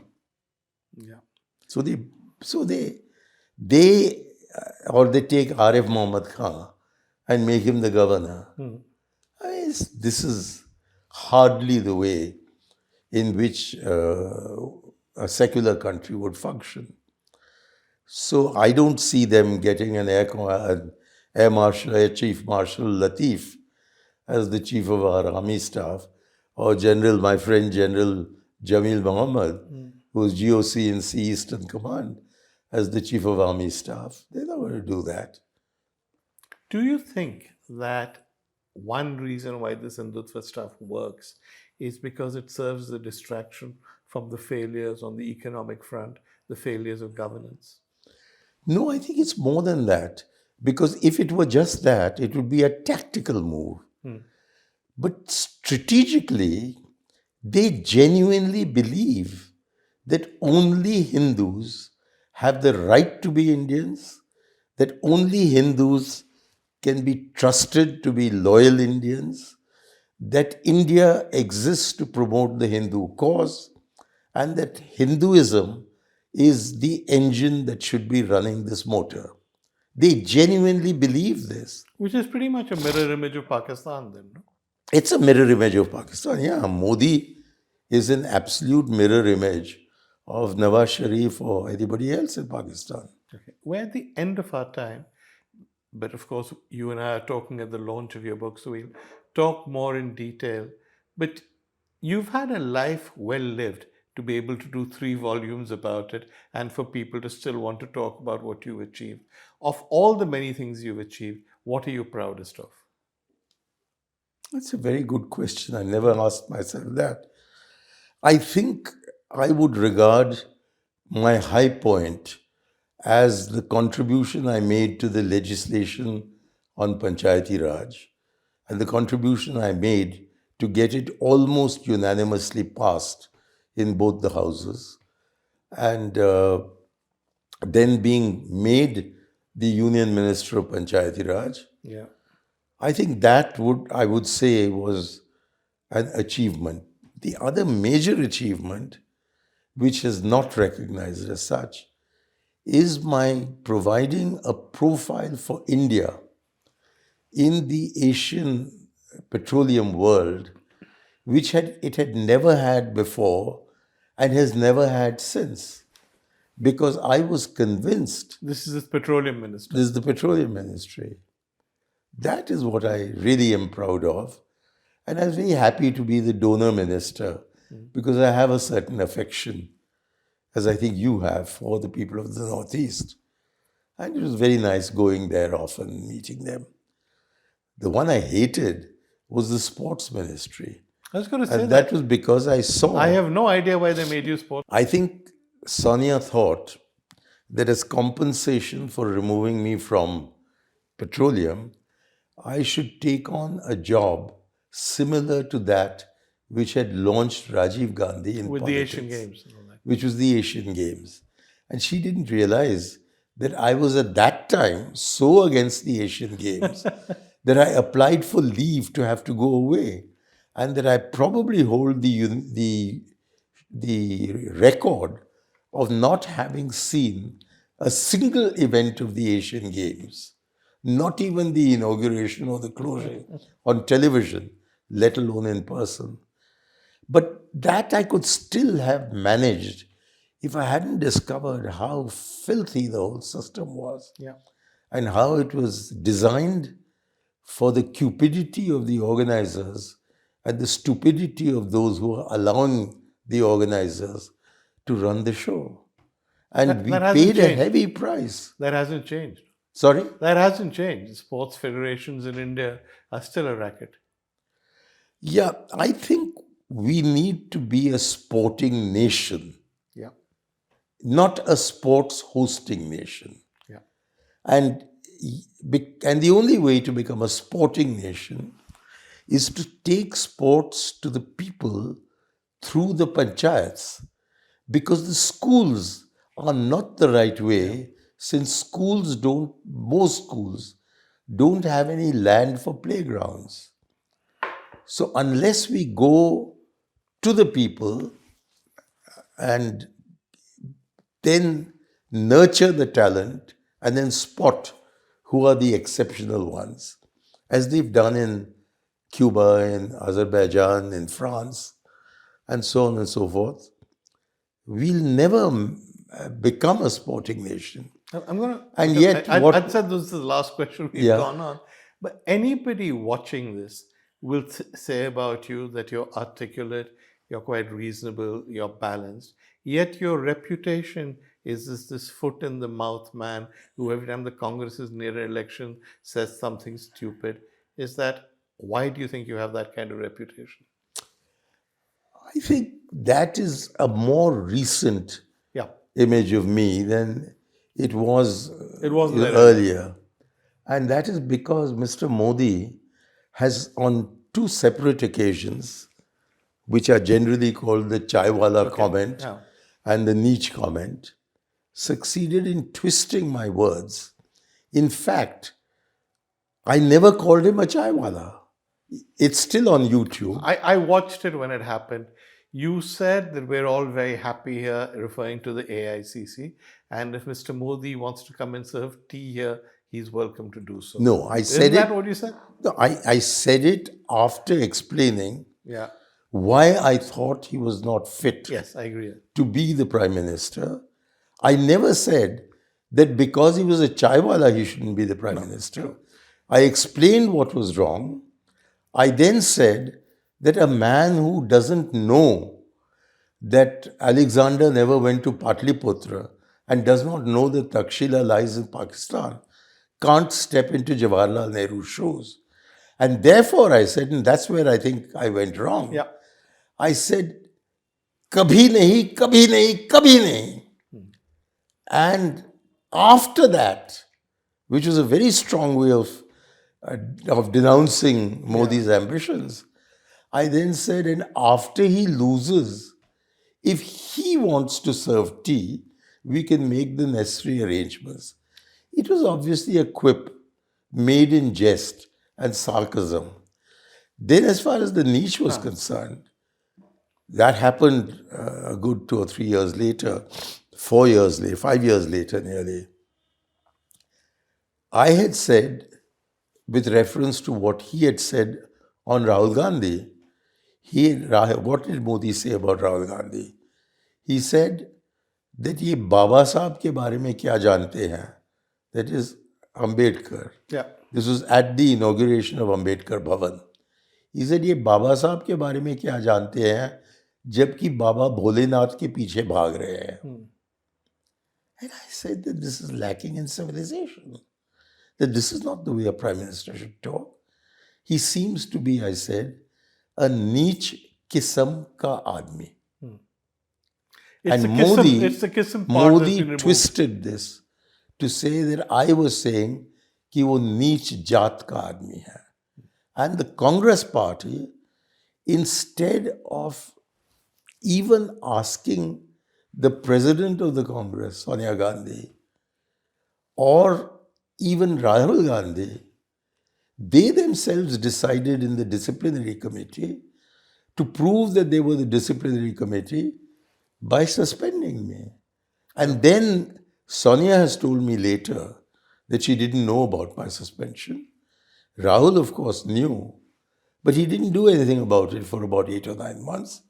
Speaker 1: Yeah.
Speaker 2: So they or they take Arif Muhammad Khan and make him the governor. I mean, this is hardly the way in which a secular country would function. So I don't see them getting an Air Marshal, Air Chief Marshal Latif as the chief of our army staff, or my friend General Jamil Muhammad, who's GOC in Sea Eastern Command, as the chief of army staff. They're not going to do that.
Speaker 1: Do you think that one reason why this Hindutva stuff works is because it serves as a distraction from the failures on the economic front, the failures of governance?
Speaker 2: No, I think it's more than that. Because if it were just that, it would be a tactical move. But strategically, they genuinely believe that only Hindus have the right to be Indians, that only Hindus can be trusted to be loyal Indians, that India exists to promote the Hindu cause, and that Hinduism is the engine that should be running this motor. They genuinely believe this.
Speaker 1: Which is pretty much a mirror image of Pakistan, then, no?
Speaker 2: It's a mirror image of Pakistan. Yeah, Modi is an absolute mirror image of Nawaz Sharif or anybody else in Pakistan.
Speaker 1: Okay. We're at the end of our time, but of course, you and I are talking at the launch of your book, so we'll talk more in detail. But you've had a life well lived to be able to do 3 volumes about it and for people to still want to talk about what you've achieved. Of all the many things you've achieved, what are you proudest of?
Speaker 2: That's a very good question. I never asked myself that. I think I would regard my high point as the contribution I made to the legislation on Panchayati Raj and the contribution I made to get it almost unanimously passed in both the houses. And then being made the Union Minister of Panchayati Raj,
Speaker 1: Yeah.
Speaker 2: I think that I would say was an achievement. The other major achievement, which is not recognized as such, is my providing a profile for India in the Asian petroleum world, which it had never had before and has never had since. Because I was convinced
Speaker 1: This is the petroleum minister.
Speaker 2: this is the petroleum ministry. That is what I really am proud of. And I was very happy to be the donor minister because I have a certain affection, as I think you have, for the people of the Northeast. And it was very nice going there often, meeting them. The one I hated was the sports ministry.
Speaker 1: I was going to say
Speaker 2: And
Speaker 1: that.
Speaker 2: that was because I saw.
Speaker 1: I have no idea why they made you sports.
Speaker 2: I think Sonia thought that as compensation for removing me from petroleum, I should take on a job similar to that which had launched Rajiv Gandhi in
Speaker 1: With
Speaker 2: politics,
Speaker 1: the Asian Games and all that.
Speaker 2: which was the Asian Games. And she didn't realize that I was at that time so against the Asian Games that I applied for leave to have to go away, and that I probably hold the record of not having seen a single event of the Asian Games, not even the inauguration or the closure on television, let alone in person. But that I could still have managed if I hadn't discovered how filthy the whole system was
Speaker 1: Yeah.
Speaker 2: and how it was designed for the cupidity of the organizers and the stupidity of those who are allowing the organizers to run the show. And we
Speaker 1: that hasn't
Speaker 2: paid a
Speaker 1: changed.
Speaker 2: heavy price.
Speaker 1: That hasn't changed.
Speaker 2: Sorry?
Speaker 1: That hasn't changed. Sports federations in India are still a racket.
Speaker 2: Yeah, I think we need to be a sporting nation,
Speaker 1: Yeah.
Speaker 2: not a sports hosting nation.
Speaker 1: Yeah.
Speaker 2: And the only way to become a sporting nation is to take sports to the people through the panchayats, because the schools are not the right way, since most schools don't have any land for playgrounds. So unless we go to the people and then nurture the talent and then spot who are the exceptional ones, as they've done in Cuba, in Azerbaijan, in France, and so on and so forth, we'll never become a sporting nation.
Speaker 1: I'm going to.
Speaker 2: And yet,
Speaker 1: I said this is the last question we've
Speaker 2: Yeah.
Speaker 1: gone on. But anybody watching this will say about you that you're articulate, you're quite reasonable, you're balanced. Yet your reputation is this foot in the mouth man who every time the Congress is near an election says something stupid. Why do you think you have that kind of reputation?
Speaker 2: I think that is a more recent
Speaker 1: Yeah.
Speaker 2: image of me than it was
Speaker 1: It wasn't there
Speaker 2: earlier. And that is because Mr. Modi has, on 2 separate occasions, which are generally called the chaiwalla comment
Speaker 1: Yeah.
Speaker 2: and the niche comment, succeeded in twisting my words. In fact, I never called him a chaiwalla. It's still on YouTube.
Speaker 1: I watched it when it happened. You said that we're all very happy here, referring to the AICC, and if Mr. Modi wants to come and serve tea here, he's welcome to do so.
Speaker 2: No, I
Speaker 1: Isn't
Speaker 2: said
Speaker 1: that
Speaker 2: it.
Speaker 1: what you said?
Speaker 2: No, I said it after explaining
Speaker 1: Yeah.
Speaker 2: why I thought he was not fit
Speaker 1: Yes, I agree.
Speaker 2: to be the prime minister. I never said that because he was a chaiwala, he shouldn't be the prime minister.
Speaker 1: true.
Speaker 2: I explained what was wrong. I then said that a man who doesn't know that Alexander never went to Patliputra and does not know that Takshila lies in Pakistan can't step into Jawaharlal Nehru's shoes. And therefore, I said, and that's where I think I went wrong.
Speaker 1: Yeah.
Speaker 2: I said, kabhi nahi, kabhi nahi, kabhi nahi. And after that, which was a very strong way of denouncing Modi's ambitions, I then said, and after he loses, if he wants to serve tea, we can make the necessary arrangements. It was obviously a quip made in jest and sarcasm. Then, as far as the niche was concerned, that happened a good 2 or 3 years later, 4 years later, 5 years later, nearly. I had said, with reference to what he had said on Rahul Gandhi, what did Modi say about Rahul Gandhi? He said that ye Baba Sahab ke baare mein kya jante hain? That is Ambedkar.
Speaker 1: Yeah.
Speaker 2: This was at the inauguration of Ambedkar Bhavan. He said, ये बाबा साहब के बारे में क्या जानते हैं जबकि बाबा भोलेनाथ के पीछे भाग रहे हैं. And I said that this is lacking in civilization. That this is not the way a prime minister should talk. He seems to be, I said, a niche kisam ka aadmi.
Speaker 1: It's
Speaker 2: And
Speaker 1: the kism part that's
Speaker 2: Modi
Speaker 1: been removed.
Speaker 2: twisted this to say that I was saying कि वो नीच जात का आदमी है. And the Congress party, instead of even asking the president of the Congress, Sonia Gandhi, or even Rahul Gandhi, they themselves decided in the disciplinary committee to prove that they were the disciplinary committee by suspending me. And then Sonia has told me later that she didn't know about my suspension. Rahul, of course, knew, but he didn't do anything about it for about 8 or 9 months.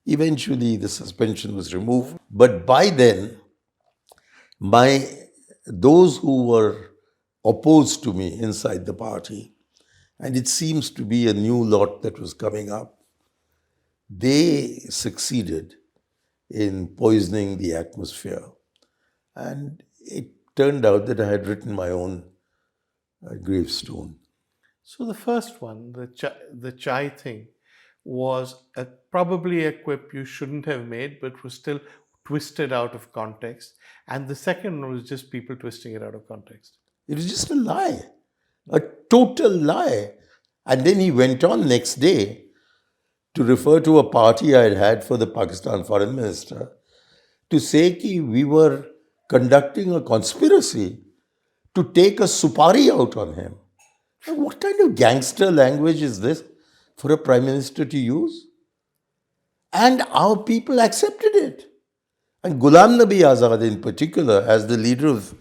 Speaker 2: Eventually, the suspension was removed. But by then, those who were opposed to me inside the party, and it seems to be a new lot that was coming up, they succeeded in poisoning the atmosphere. And it turned out that I had written my own gravestone.
Speaker 1: So the first one, the chai thing, was probably a quip you shouldn't have made, but was still twisted out of context. And the second one was just people twisting it out of context.
Speaker 2: It was just a lie, a total lie. And then he went on next day to refer to a party I had had for the Pakistan foreign minister to say that we were conducting a conspiracy to take a supari out on him. Now, what kind of gangster language is this for a prime minister to use? And our people accepted it. And Ghulam Nabi Azad in particular, as the leader of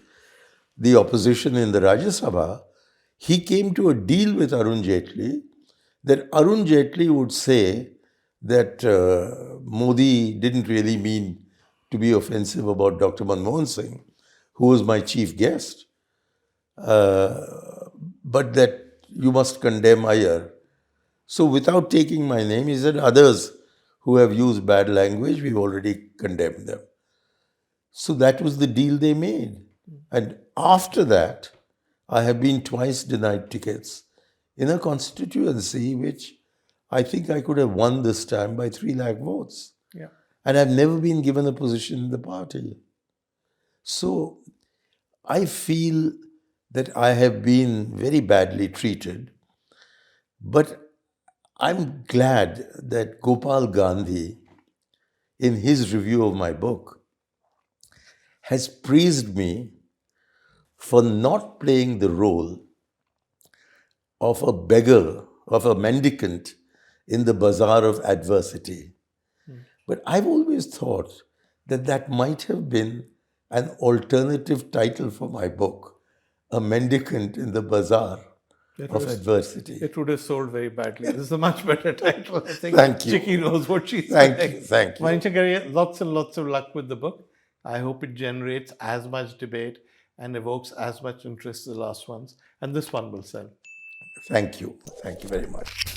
Speaker 2: the opposition in the Rajya Sabha, he came to a deal with Arun Jaitley that Arun Jaitley would say that Modi didn't really mean to be offensive about Dr. Manmohan Singh, who was my chief guest, but that you must condemn Aiyar. So without taking my name, he said, others who have used bad language, we've already condemned them. So that was the deal they made. And after that, I have been twice denied tickets in a constituency which I think I could have won this time by 3 lakh votes.
Speaker 1: Yeah.
Speaker 2: And I've never been given a position in the party. So I feel that I have been very badly treated. But I'm glad that Gopal Gandhi, in his review of my book, has praised me for not playing the role of a beggar, of a mendicant in the bazaar of adversity. But I've always thought that that might have been an alternative title for my book, A Mendicant in the Bazaar
Speaker 1: It
Speaker 2: of
Speaker 1: was
Speaker 2: Adversity.
Speaker 1: it would have sold very badly. This is a much better title. I think
Speaker 2: Thank you.
Speaker 1: Chicky knows what she's
Speaker 2: Thank
Speaker 1: saying.
Speaker 2: you, thank you.
Speaker 1: Mani Shankar Aiyar, lots and lots of luck with the book. I hope it generates as much debate and evokes as much interest as the last ones. And this one will sell.
Speaker 2: Thank you. Thank you very much.